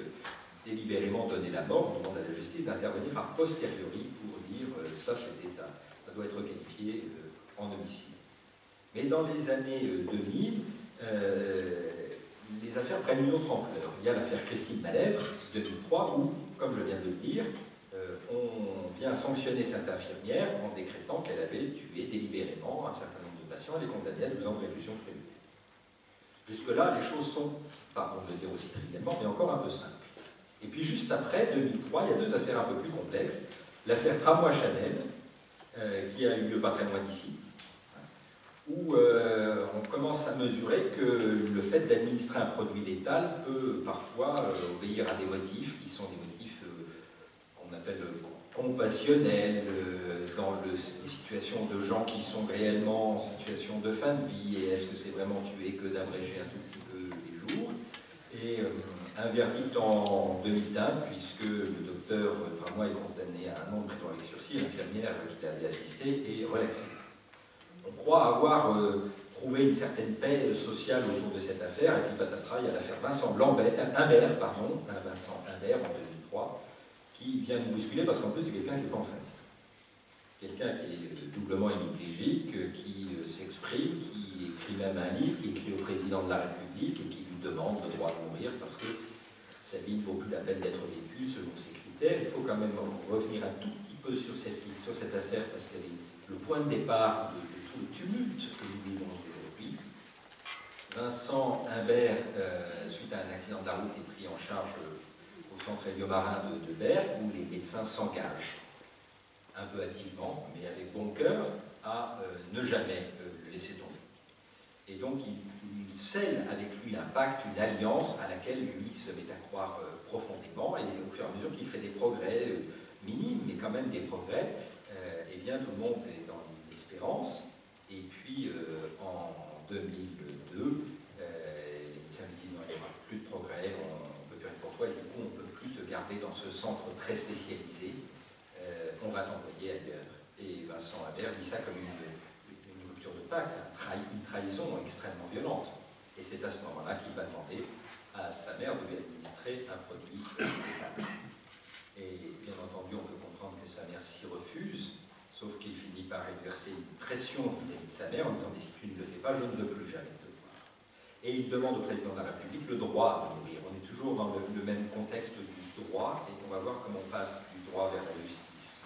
délibérément donné la mort, on demande à la justice d'intervenir a posteriori pour dire ça doit être qualifié en homicide. Mais dans les années 2000, les affaires prennent une autre ampleur. Il y a l'affaire Christine Malèvre, 2003, où, comme je viens de le dire, on vient sanctionner cette infirmière en décrétant qu'elle avait tué délibérément un certain nombre de patients et les condamner à 12 ans de réclusion prévenue. Jusque-là, les choses sont, pardon de le dire aussi trivialement, mais encore un peu simples. Et puis juste après, 2003, il y a 2 affaires un peu plus complexes. L'affaire Tramway-Chanel, qui a eu lieu pas très loin d'ici, où on commence à mesurer que le fait d'administrer un produit létal peut parfois obéir à des motifs qui sont des motifs qu'on appelle compassionnels, dans les situations de gens qui sont réellement en situation de fin de vie, et est-ce que c'est vraiment tuer que d'abréger un tout petit peu les jours, et un verdict en 2001, puisque le docteur Dramois est condamné à un an de prison avec sursis, l'infirmière qui l'avait assisté est relaxée. On croit avoir trouvé une certaine paix sociale autour de cette affaire, et puis patatras, il y a l'affaire Vincent Imbert en 2003, qui vient nous bousculer, parce qu'en plus c'est quelqu'un qui n'est pas en famille. Quelqu'un qui est doublement hémiplégique, qui s'exprime, qui écrit même un livre, qui écrit au président de la République et qui lui demande le droit de mourir parce que sa vie ne vaut plus la peine d'être vécue selon ses critères. Il faut quand même revenir un tout petit peu sur cette affaire parce qu'elle est le point de départ de tout le tumulte que nous vivons aujourd'hui. Vincent Imbert, suite à un accident de la route, est pris en charge au centre héliomarin de Berck, où les médecins s'engagent un peu hâtivement, mais avec bon cœur, à ne jamais le laisser tomber. Et donc, il scelle avec lui un pacte, une alliance à laquelle lui se met à croire profondément, et au fur et à mesure qu'il fait des progrès minimes, mais quand même des progrès, eh bien, tout le monde est dans l'espérance. Et puis, en 2002, les médecins lui disent non, il n'y aura plus de progrès, on ne peut plus rien pour toi, et du coup, on ne peut plus te garder dans ce centre très spécialisé. On va t'envoyer ailleurs. Et Vincent Imbert vit ça comme une rupture de pacte, une trahison extrêmement violente. Et c'est à ce moment-là qu'il va demander à sa mère de lui administrer un produit létal. Et bien entendu, on peut comprendre que sa mère s'y refuse, sauf qu'il finit par exercer une pression vis-à-vis de sa mère en disant « mais si tu ne le fais pas, je ne veux plus jamais te voir ». Et il demande au président de la République le droit de mourir. On est toujours dans le même contexte du droit, et on va voir comment on passe du droit vers la justice.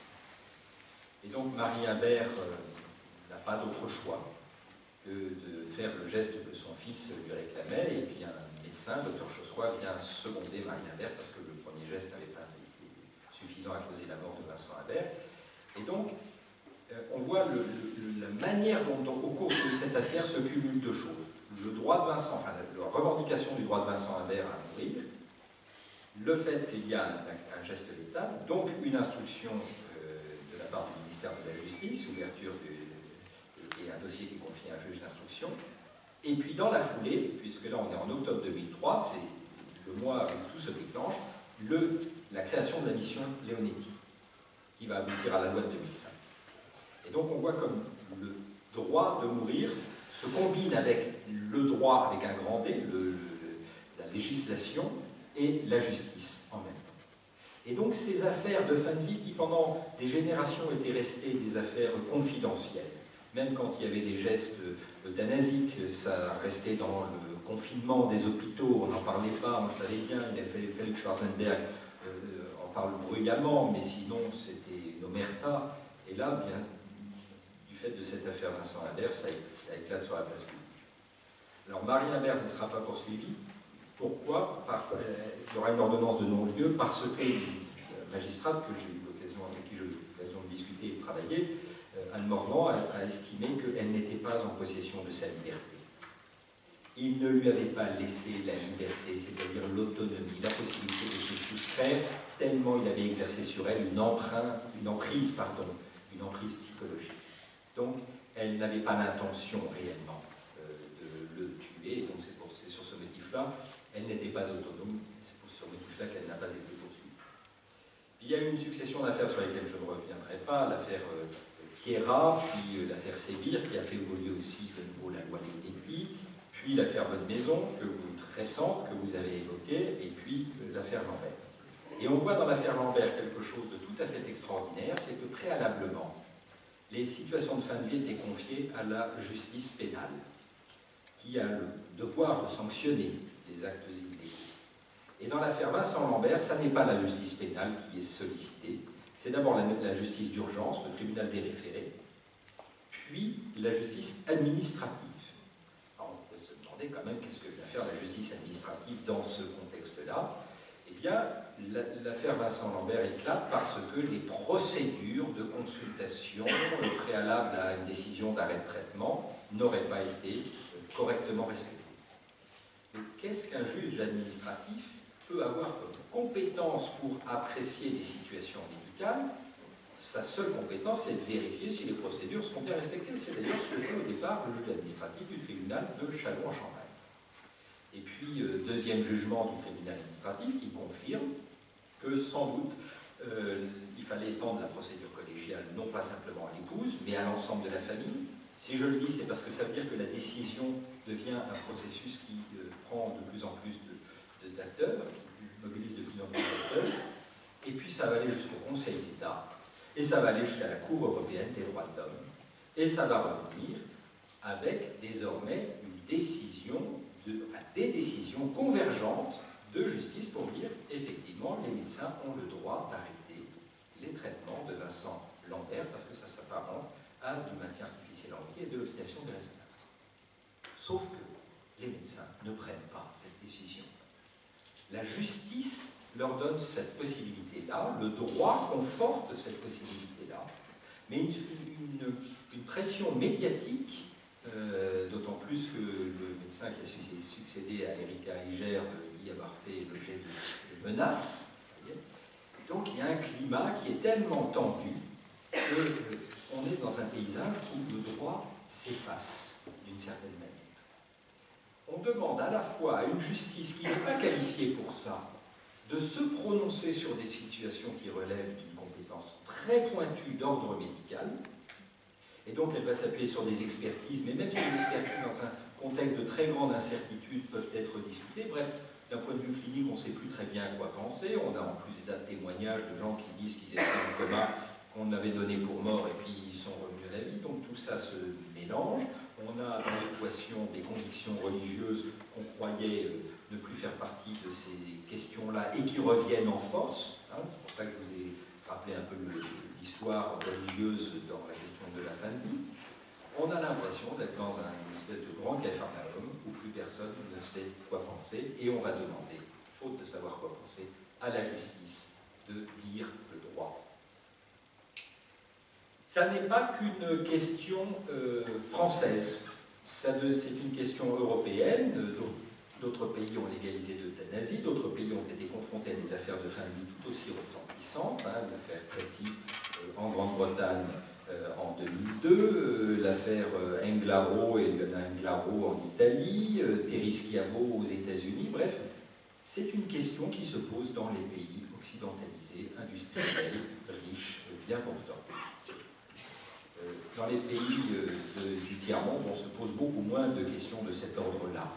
Et donc Marie Imbert n'a pas d'autre choix que de faire le geste que son fils lui réclamait, et puis un médecin, Dr Chosroy, vient seconder Marie Imbert parce que le premier geste n'avait pas été suffisant à causer la mort de Vincent Imbert. Et donc, on voit la manière dont, au cours de cette affaire, se cumulent deux choses. Le droit de Vincent, enfin, la revendication du droit de Vincent Imbert à mourir, le fait qu'il y a un geste létal, donc une instruction de la part du ministère de la Justice, ouverture et un dossier qui confie à un juge d'instruction, et puis dans la foulée, puisque là on est en octobre 2003, c'est le mois où tout se déclenche, la création de la mission Leonetti, qui va aboutir à la loi de 2005. Et donc on voit comme le droit de mourir se combine avec le droit, avec un grand D, la législation, et la justice en même temps. Et donc ces affaires de fin de vie qui pendant des générations étaient restées des affaires confidentielles, même quand il y avait des gestes euthanasiques, ça restait dans le confinement des hôpitaux, on n'en parlait pas, on le savait bien, il a fallu que Schwarzenberg en parle bruyamment, mais sinon c'était une omerta. Et là, bien, du fait de cette affaire Vincent Imbert, ça éclate sur la place publique. Alors Marie Imbert ne sera pas poursuivie. Pourquoi? Il y aura une ordonnance de non-lieu parce que la magistrate avec qui j'ai eu l'occasion de discuter et de travailler, Anne Morvan, a estimé qu'elle n'était pas en possession de sa liberté. Il ne lui avait pas laissé la liberté, c'est-à-dire l'autonomie, la possibilité de se soustraire, tellement il avait exercé sur elle une emprise psychologique. Donc, elle n'avait pas l'intention réellement de le tuer, donc c'est sur ce motif-là. Elle n'était pas autonome, c'est pour ce motif-là qu'elle n'a pas été poursuivie. Il y a eu une succession d'affaires sur lesquelles je ne reviendrai pas, l'affaire Chiera, puis l'affaire Sébir, qui a fait évoluer aussi de nouveau la loi Leonetti, puis l'affaire Bonne Maison, récente, que vous avez évoquée, et puis l'affaire Lambert. Et on voit dans l'affaire Lambert quelque chose de tout à fait extraordinaire, c'est que préalablement, les situations de fin de vie étaient confiées à la justice pénale, qui a le devoir de sanctionner les actes illégaux. Et dans l'affaire Vincent Lambert, ça n'est pas la justice pénale qui est sollicitée, c'est d'abord la justice d'urgence, le tribunal des référés, puis la justice administrative. Alors on peut se demander quand même qu'est-ce que va faire la justice administrative dans ce contexte-là. Eh bien, l'affaire Vincent Lambert éclate parce que les procédures de consultation préalables à une décision d'arrêt de traitement n'auraient pas été correctement respectées. Qu'est-ce qu'un juge administratif peut avoir comme compétence pour apprécier des situations médicales sa seule compétence, c'est de vérifier si les procédures sont bien respectées. C'est d'ailleurs ce que fait au départ le juge administratif du tribunal de Châlons-en-Champagne. Et puis, deuxième jugement du tribunal administratif qui confirme que sans doute il fallait étendre la procédure collégiale non pas simplement à l'épouse, mais à l'ensemble de la famille. Si je le dis, c'est parce que ça veut dire que la décision devient un processus qui prend de plus en plus d'acteurs, qui mobilise de plus en plus d'acteurs. Et puis ça va aller jusqu'au Conseil d'État, et ça va aller jusqu'à la Cour européenne des droits de l'homme, et ça va revenir avec désormais une décision, des décisions convergentes de justice pour dire effectivement les médecins ont le droit d'arrêter les traitements de Vincent Lambert parce que ça s'apparente à du maintien artificiel en vie et de l'obstination déraisonnable. Sauf que les médecins ne prennent pas cette décision. La justice leur donne cette possibilité-là, le droit conforte cette possibilité-là, mais une pression médiatique, d'autant plus que le médecin qui a succédé à Erika Higer y avoir fait l'objet de menaces. Donc il y a un climat qui est tellement tendu qu'on est dans un paysage où le droit s'efface d'une certaine manière. On demande à la fois à une justice qui n'est pas qualifiée pour ça de se prononcer sur des situations qui relèvent d'une compétence très pointue d'ordre médical, et donc elle va s'appuyer sur des expertises, mais même si les expertises dans un contexte de très grande incertitude peuvent être discutées, bref, d'un point de vue clinique, on ne sait plus très bien à quoi penser, on a en plus des témoignages de gens qui disent qu'ils étaient en coma, qu'on avait donné pour mort et puis ils sont revenus à la vie, donc tout ça se mélange. On a dans l'équation des convictions religieuses qu'on croyait ne plus faire partie de ces questions-là et qui reviennent en force. Hein, c'est pour ça que je vous ai rappelé un peu l'histoire religieuse dans la question de la fin de vie. On a l'impression d'être dans une espèce de grand capharnaüm où plus personne ne sait quoi penser et on va demander, faute de savoir quoi penser, à la justice de dire le droit. Ça n'est pas qu'une question française, c'est une question européenne. D'autres pays ont légalisé l'euthanasie, d'autres pays ont été confrontés à des affaires de fin de vie tout aussi retentissantes, hein, l'affaire Preti en Grande-Bretagne en 2002, l'affaire Englaro et Englaro en Italie, Terry Schiavo aux États-Unis, bref, c'est une question qui se pose dans les pays occidentalisés, industriels, riches, bien portants. Dans les pays du tiers-monde, on se pose beaucoup moins de questions de cet ordre-là.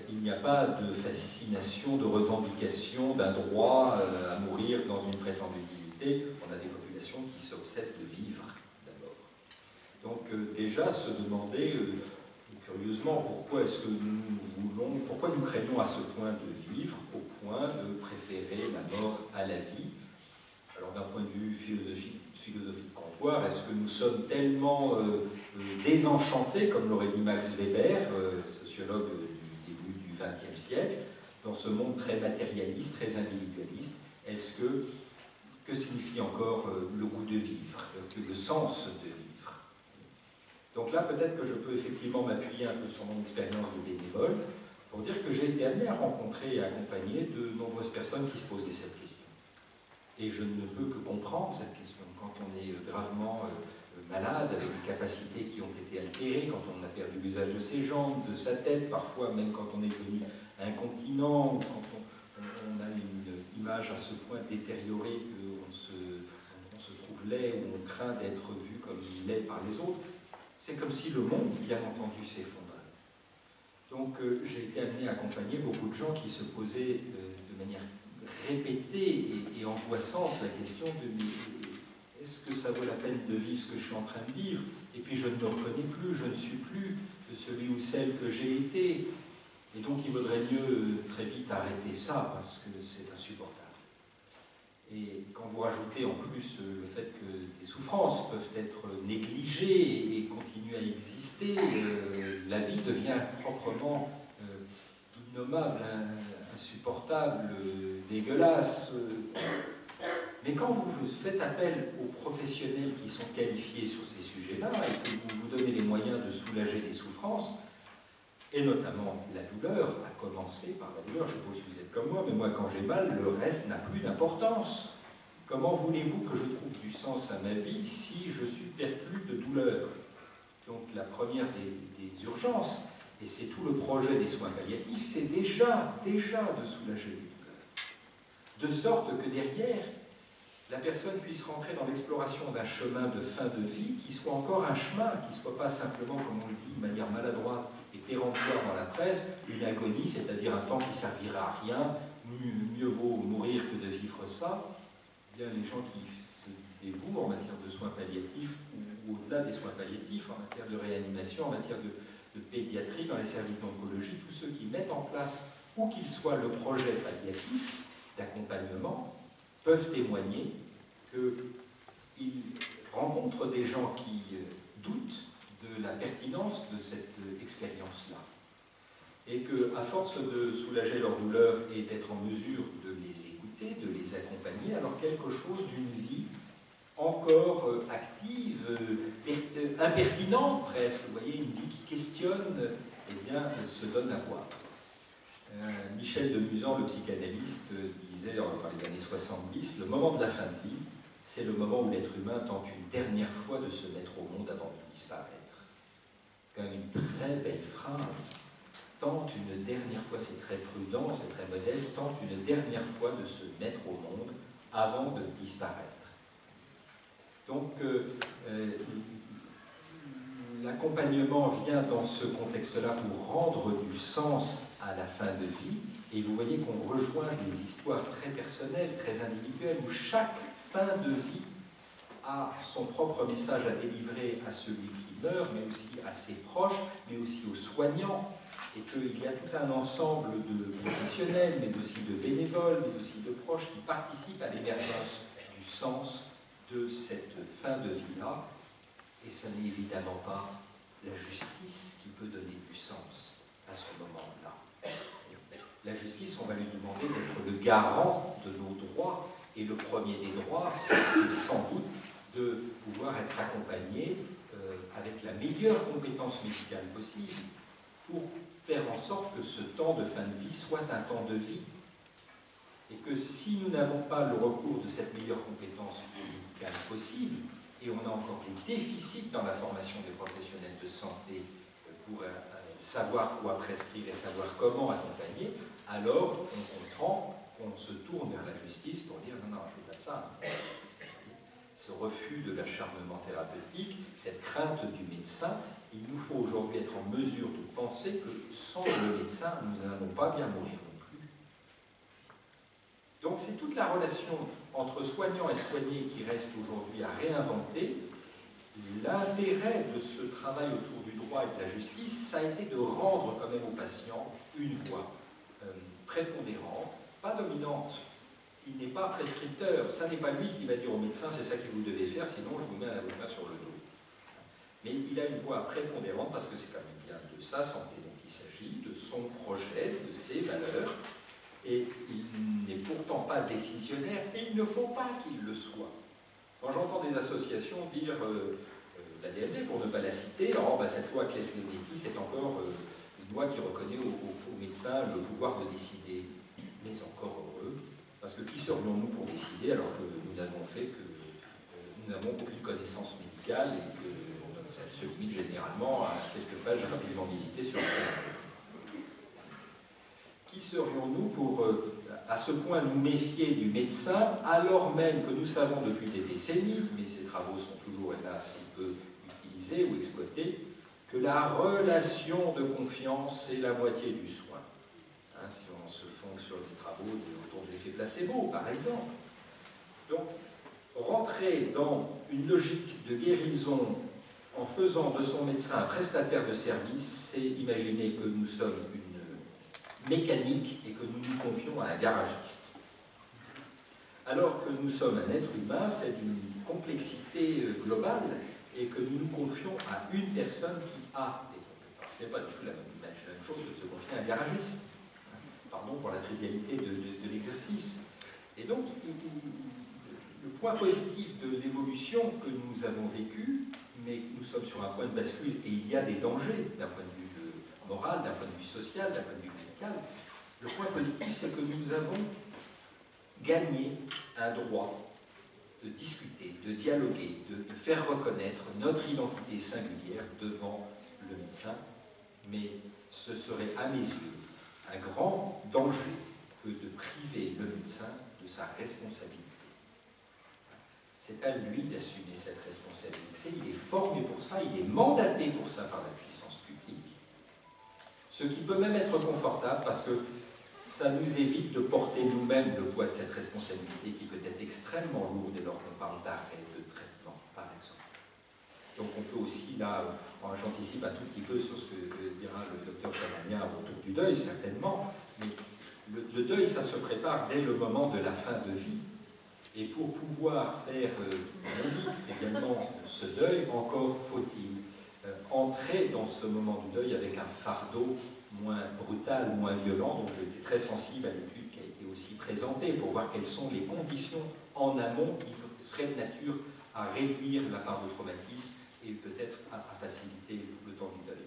Il n'y a pas de fascination, de revendication d'un droit à mourir dans une prétendue dignité. On a des populations qui s'obsèdent de vivre d'abord. Donc déjà se demander curieusement pourquoi est-ce que pourquoi nous craignons à ce point de vivre, au point de préférer la mort à la vie. Alors d'un point de vue philosophie de comptoir, est-ce que nous sommes tellement désenchantés, comme l'aurait dit Max Weber, sociologue du début du XXe siècle, dans ce monde très matérialiste, très individualiste? Est-ce que signifie encore le goût de vivre, le sens de vivre? Donc là, peut-être que je peux effectivement m'appuyer un peu sur mon expérience de bénévole pour dire que j'ai été amené à rencontrer et à accompagner de nombreuses personnes qui se posaient cette question. Et je ne peux que comprendre cette question. Quand on est gravement malade, avec des capacités qui ont été altérées, quand on a perdu l'usage de ses jambes, de sa tête, parfois même quand on est devenu incontinent, quand on a une image à ce point détériorée qu'on se trouve laid ou on craint d'être vu comme laid par les autres, c'est comme si le monde, bien entendu, s'effondrait. Donc j'ai été amené à accompagner beaucoup de gens qui se posaient de manière répétée et angoissante la question de est-ce que ça vaut la peine de vivre ce que je suis en train de vivre? Et puis je ne me reconnais plus, je ne suis plus celui ou celle que j'ai été. Et donc il vaudrait mieux très vite arrêter ça parce que c'est insupportable. Et quand vous rajoutez en plus le fait que des souffrances peuvent être négligées et continuer à exister, la vie devient proprement innommable, insupportable, dégueulasse. Mais quand vous faites appel aux professionnels qui sont qualifiés sur ces sujets-là et que vous vous donnez les moyens de soulager des souffrances, et notamment la douleur, à commencer par la douleur, je suppose que vous êtes comme moi, mais moi quand j'ai mal, le reste n'a plus d'importance. comment voulez-vous que je trouve du sens à ma vie si je suis perclus de douleur? Donc la première des urgences, et c'est tout le projet des soins palliatifs, c'est déjà de soulager les douleurs. De sorte que derrière, la personne puisse rentrer dans l'exploration d'un chemin de fin de vie qui soit encore un chemin, qui ne soit pas simplement, comme on le dit de manière maladroite et péremptoire dans la presse, une agonie, c'est-à-dire un temps qui servira à rien, mieux vaut mourir que de vivre ça. Bien, les gens qui se dévouent en matière de soins palliatifs ou au-delà des soins palliatifs, en matière de réanimation, en matière de pédiatrie, dans les services d'oncologie, tous ceux qui mettent en place, où qu'il soit, le projet palliatif d'accompagnement, peuvent témoigner qu'ils rencontrent des gens qui doutent de la pertinence de cette expérience-là. Et qu'à force de soulager leur douleur et d'être en mesure de les écouter, de les accompagner, alors quelque chose d'une vie encore active, impertinente presque, vous voyez, une vie qui questionne, eh bien, se donne à voir. Michel de Musan, le psychanalyste, disait dans les années 70, le moment de la fin de vie, c'est le moment où l'être humain tente une dernière fois de se mettre au monde avant de disparaître. C'est quand même une très belle phrase. Tente une dernière fois, c'est très prudent, c'est très modeste, tente une dernière fois de se mettre au monde avant de disparaître. Donc, l'accompagnement vient dans ce contexte-là pour rendre du sens à la fin de vie, et vous voyez qu'on rejoint des histoires très personnelles, très individuelles, où chaque fin de vie a son propre message à délivrer à celui qui meurt, mais aussi à ses proches, mais aussi aux soignants, et qu'il y a tout un ensemble de professionnels, mais aussi de bénévoles, mais aussi de proches qui participent à l'émergence du sens de cette fin de vie-là. Et ce n'est évidemment pas la justice qui peut donner du sens à ce moment-là. La justice, on va lui demander d'être le garant de nos droits, et le premier des droits, c'est sans doute de pouvoir être accompagné avec la meilleure compétence médicale possible pour faire en sorte que ce temps de fin de vie soit un temps de vie. Et que si nous n'avons pas le recours de cette meilleure compétence médicale possible, et on a encore des déficits dans la formation des professionnels de santé pour savoir quoi prescrire et savoir comment accompagner, alors on comprend qu'on se tourne vers la justice pour dire non, non, je ne veux pas de ça. Ce refus de l'acharnement thérapeutique, cette crainte du médecin, il nous faut aujourd'hui être en mesure de penser que sans le médecin, nous n'allons pas bien mourir non plus. Donc c'est toute la relation entre soignants et soignés qui reste aujourd'hui à réinventer. L'intérêt de ce travail autour du droit et de la justice, ça a été de rendre quand même aux patients une voix prépondérante, pas dominante. Il n'est pas prescripteur, ça n'est pas lui qui va dire au médecin c'est ça que vous devez faire, sinon je vous mets un avocat sur le dos. Mais il a une voix prépondérante parce que c'est quand même bien de sa santé dont il s'agit, de son projet, de ses valeurs, et il n'est pourtant pas décisionnaire, et il ne faut pas qu'il le soit. Quand j'entends des associations dire la DMD, pour ne pas la citer, oh, bah, cette loi Claes-Leonetti, c'est encore une loi qui reconnaît aux médecins le pouvoir de décider. Mais encore heureux, parce que qui serions-nous pour décider alors que nous n'avons fait que nous n'avons aucune connaissance médicale et que ça se limite généralement à quelques pages rapidement visitées sur Internet. Qui serions-nous pour à ce point nous méfier du médecin alors même que nous savons depuis des décennies, mais ces travaux sont toujours hélas si peu utilisés ou exploités, que la relation de confiance c'est la moitié du soin. Hein, si on se fonde sur les travaux autour de l'effet placebo par exemple. Donc rentrer dans une logique de guérison en faisant de son médecin un prestataire de service, c'est imaginer que nous sommes une mécanique et que nous nous confions à un garagiste. Alors que nous sommes un être humain fait d'une complexité globale et que nous nous confions à une personne qui a des compétences. Ce n'est pas du tout la même chose que de se confier à un garagiste. Pardon pour la trivialité de l'exercice. Et donc, le point positif de l'évolution que nous avons vécue, mais nous sommes sur un point de bascule et il y a des dangers d'un point de vue moral, d'un point de vue social, d'un point de vue médical. Le point positif, c'est que nous avons gagné un droit de discuter, de dialoguer, de faire reconnaître notre identité singulière devant le médecin, mais ce serait à mes yeux un grand danger que de priver le médecin de sa responsabilité. C'est à lui d'assumer cette responsabilité, il est formé pour ça, il est mandaté pour ça par la puissance publique, ce qui peut même être confortable parce que ça nous évite de porter nous-mêmes le poids de cette responsabilité qui peut être extrêmement lourde dès lors qu'on parle d'arrêt de traitement, par exemple. Donc on peut aussi, là, j'anticipe un tout petit peu sur ce que dira le docteur Chavanien autour du deuil, certainement, mais le deuil, ça se prépare dès le moment de la fin de vie. Et pour pouvoir faire, on dit également, ce deuil, encore faut-il entrer dans ce moment du deuil avec un fardeau moins brutal, moins violent. Donc j'étais très sensible à l'étude qui a été aussi présentée pour voir quelles sont les conditions en amont qui seraient de nature à réduire la part de traumatisme et peut-être à faciliter le temps du deuil.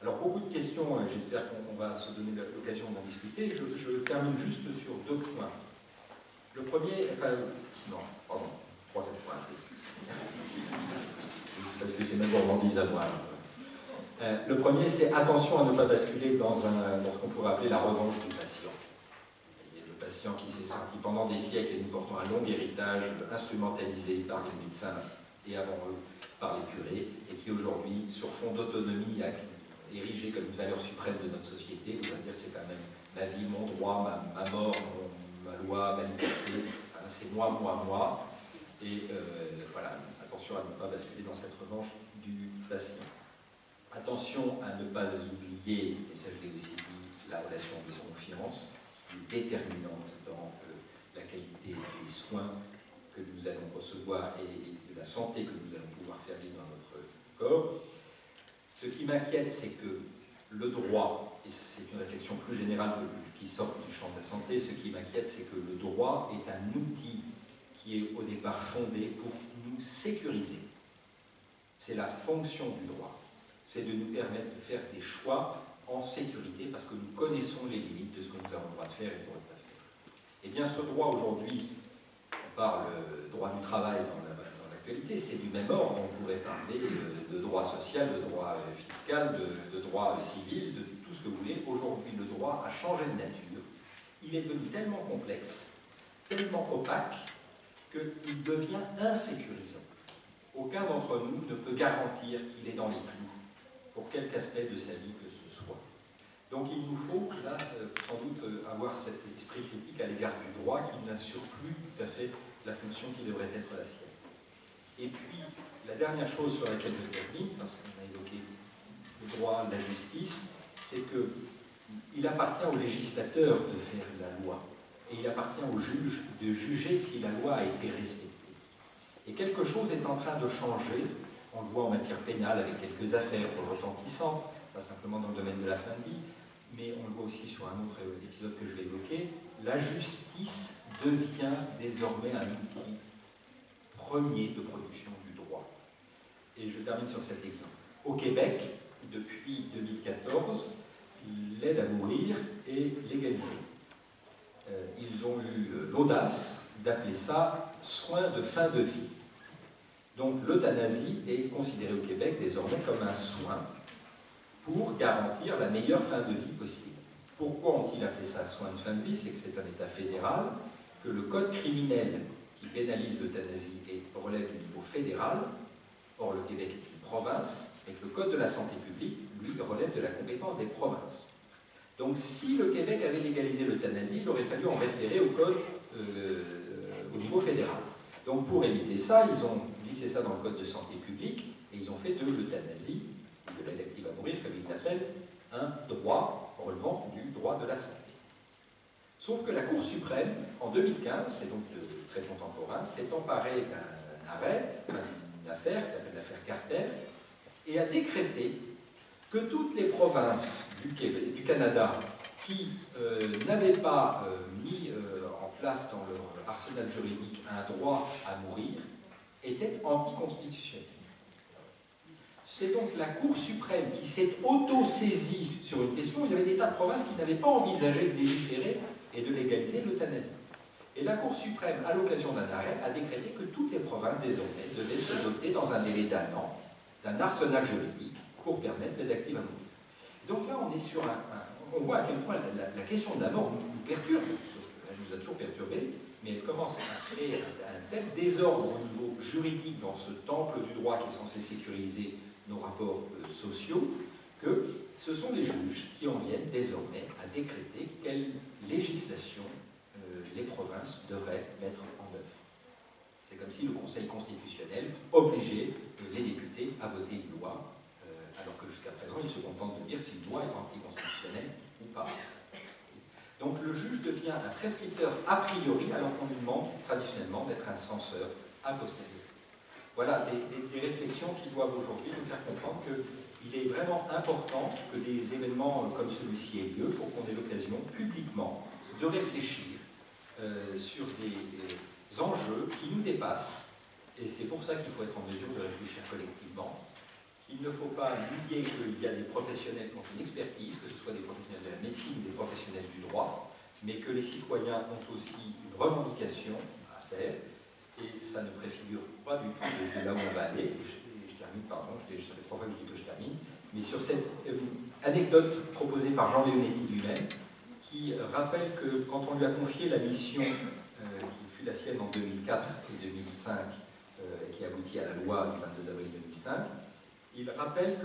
Alors beaucoup de questions, j'espère qu'on va se donner l'occasion d'en discuter. Je termine juste sur 2 points. Le premier, non, pardon, 3e point. C'est parce que c'est même gourmandise à moi. Le premier, c'est attention à ne pas basculer dans ce qu'on pourrait appeler la revanche du patient. Il y a le patient qui s'est senti pendant des siècles et nous portons un long héritage instrumentalisé par les médecins et avant eux par les curés, et qui aujourd'hui, sur fond d'autonomie, érigé comme une valeur suprême de notre société, on va dire c'est quand même ma vie, mon droit, ma mort, ma loi, ma liberté, c'est moi. Et voilà, attention à ne pas basculer dans cette revanche du patient. Attention à ne pas oublier, et ça je l'ai aussi dit, la relation de confiance, qui est déterminante dans la qualité des soins que nous allons recevoir et de la santé que nous allons pouvoir faire vivre dans notre corps. Ce qui m'inquiète, c'est que le droit, et c'est une réflexion plus générale qui sort du champ de la santé, ce qui m'inquiète, c'est que le droit est un outil qui est au départ fondé pour nous sécuriser. C'est la fonction du droit, c'est de nous permettre de faire des choix en sécurité parce que nous connaissons les limites de ce que nous avons le droit de faire et le droit de ne pas faire. Et bien ce droit aujourd'hui, on parle droit du travail dans l'actualité, c'est du même ordre, on pourrait parler de droit social, de droit fiscal, de droit civil, de tout ce que vous voulez. Aujourd'hui, le droit a changé de nature. Il est devenu tellement complexe, tellement opaque, qu'il devient insécurisant. Aucun d'entre nous ne peut garantir qu'il est dans les clous, pour quelque aspect de sa vie que ce soit. Donc il nous faut, là, sans doute, avoir cet esprit critique à l'égard du droit qui n'assure plus tout à fait la fonction qui devrait être la sienne. Et puis, la dernière chose sur laquelle je termine, parce qu'on a évoqué le droit, la justice, c'est qu'il appartient au législateur de faire la loi. Et il appartient au juge de juger si la loi a été respectée. Et quelque chose est en train de changer, on le voit en matière pénale avec quelques affaires retentissantes, pas simplement dans le domaine de la fin de vie, mais on le voit aussi sur un autre épisode que je vais évoquer, la justice devient désormais un outil premier de production du droit. Et je termine sur cet exemple. Au Québec, depuis 2014, l'aide à mourir est légalisée. Ils ont eu l'audace d'appeler ça « soins de fin de vie ». Donc l'euthanasie est considérée au Québec désormais comme un soin pour garantir la meilleure fin de vie possible. Pourquoi ont-ils appelé ça « soin de fin de vie » ? C'est que c'est un État fédéral, que le code criminel qui pénalise l'euthanasie relève du niveau fédéral. Or, le Québec est une province, et que le code de la santé publique, lui, relève de la compétence des provinces. Donc, si le Québec avait légalisé l'euthanasie, il aurait fallu en référer au code au niveau fédéral. Donc, pour éviter ça, ils ont glissé ça dans le code de santé publique, et ils ont fait de l'euthanasie, de l'aide active à mourir, comme ils l'appellent, un droit relevant du droit de la santé. Sauf que la Cour suprême, en 2015, c'est donc très contemporain, s'est emparée d'un arrêt, d'une affaire qui s'appelle l'affaire Carter, et a décrété que toutes les provinces du Canada qui n'avaient pas mis en place dans leur arsenal juridique un droit à mourir étaient anticonstitutionnelles. C'est donc la Cour suprême qui s'est auto-saisie sur une question où il y avait des tas de provinces qui n'avaient pas envisagé de légiférer et de légaliser l'euthanasie. Et la Cour suprême, à l'occasion d'un arrêt, a décrété que toutes les provinces, désormais, devaient se doter, dans un délai d'1 an, d'un arsenal juridique pour permettre l'aide active à mourir. Donc là, on est sur on voit à quel point la question de la mort nous perturbe. Elle nous a toujours perturbés, mais elle commence à créer un tel désordre au niveau juridique dans ce temple du droit qui est censé sécuriser nos rapports sociaux, que ce sont les juges qui en viennent désormais à décréter quelle législation les provinces devraient mettre en œuvre. C'est comme si le Conseil constitutionnel obligeait les députés à voter une loi, alors que jusqu'à présent, ils se contentent de dire si une loi est anticonstitutionnelle ou pas. Donc le juge devient un prescripteur a priori, alors qu'on lui demande traditionnellement d'être un censeur a posteriori. Voilà des réflexions qui doivent aujourd'hui nous faire comprendre qu'il est vraiment important que des événements comme celui-ci aient lieu pour qu'on ait l'occasion publiquement de réfléchir sur des enjeux qui nous dépassent, et c'est pour ça qu'il faut être en mesure de réfléchir collectivement. Il ne faut pas oublier qu'il y a des professionnels qui ont une expertise, que ce soit des professionnels de la médecine ou des professionnels du droit, mais que les citoyens ont aussi une revendication à faire, et ça ne préfigure pas du tout de là où on va aller. Je termine, pardon, ça fait 3 fois que je dis que je termine, mais sur cette anecdote proposée par Jean Leonetti lui-même, qui rappelle que quand on lui a confié la mission qui fut la sienne en 2004 et 2005, et qui aboutit à la loi du 22 avril 2005, il rappelle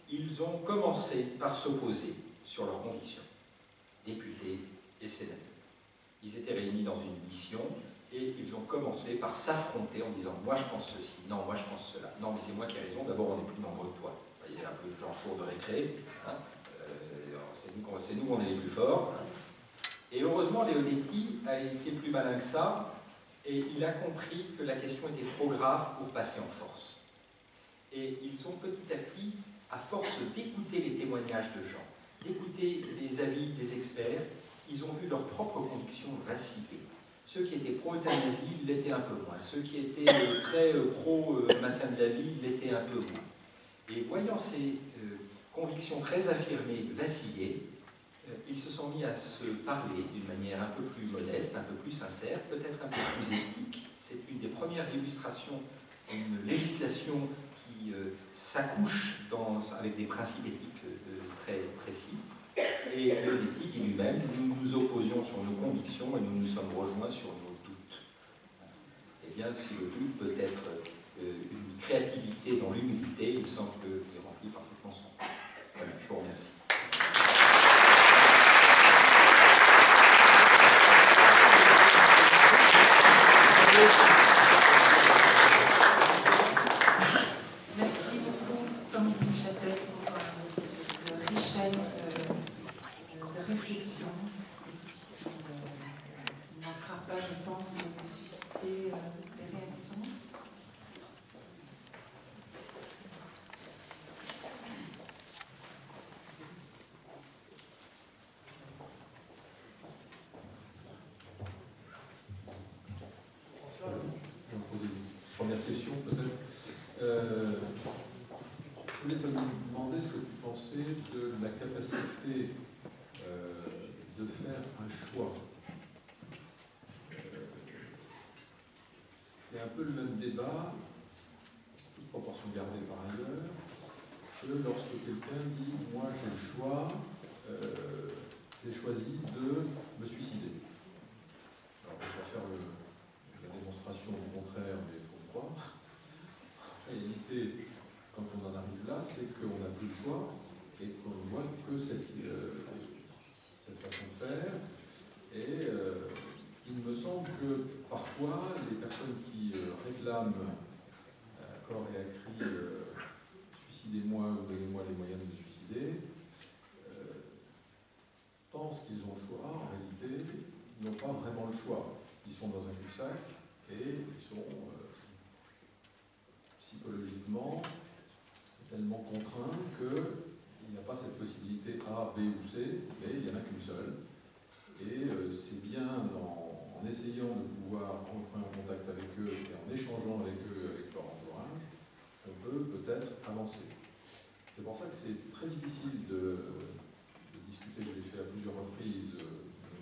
qu'ils ont commencé par s'opposer sur leurs conditions, députés et sénateurs. Ils étaient réunis dans une mission et ils ont commencé par s'affronter en disant « moi je pense ceci, non, moi je pense cela, non mais c'est moi qui ai raison, d'abord on est plus nombreux que toi ». Vous voyez, un peu genre cours de récré, hein. C'est nous, on est les plus forts. Et heureusement, Leonetti a été plus malin que ça, et il a compris que la question était trop grave pour passer en force. Et ils ont petit à petit, à force d'écouter les témoignages de gens, d'écouter les avis des experts, ils ont vu leurs propres convictions vaciller. Ceux qui étaient pro-euthanasie l'étaient un peu moins, ceux qui étaient très pro-maintien de la vie l'étaient un peu moins. Et voyant ces convictions très affirmées vaciller, ils se sont mis à se parler d'une manière un peu plus modeste, un peu plus sincère, peut-être un peu plus éthique. C'est une des premières illustrations d'une législation qui s'accouche avec des principes éthiques très précis. Et Leonetti dit lui-même, nous nous opposions sur nos convictions et nous nous sommes rejoints sur nos doutes. Eh bien, si le doute peut être une créativité dans l'humilité, il me semble qu'il remplit parfaitement son rôle. Voilà, je vous remercie. Merci beaucoup, Tom Chatel, pour cette richesse de réflexion qui ne manquera pas, je pense, de susciter des réactions. Première question peut-être. Je voulais te demander ce que tu pensais de la capacité de faire un choix. C'est un peu le même débat, toute proportion gardée par ailleurs, que lorsque quelqu'un dit « moi j'ai le choix, j'ai choisi de me suicider ». Alors je vais faire la démonstration du contraire, mais il faut croire. En réalité, quand on en arrive là, c'est qu'on n'a plus le choix et qu'on ne voit que cette façon de faire. Et il me semble que parfois, les personnes qui réclament à corps et à cri suicidez-moi ou donnez-moi les moyens de me suicider, pensent qu'ils ont le choix. En réalité, ils n'ont pas vraiment le choix. Ils sont dans un cul-de-sac et ils sont psychologiquement tellement contraints qu'il n'y a pas cette possibilité A, B ou C, mais il n'y en a qu'une seule. Et c'est bien en essayant de pouvoir entrer en contact avec eux et en échangeant avec eux, avec leur entourage, qu'on peut peut-être avancer. C'est pour ça que c'est très difficile de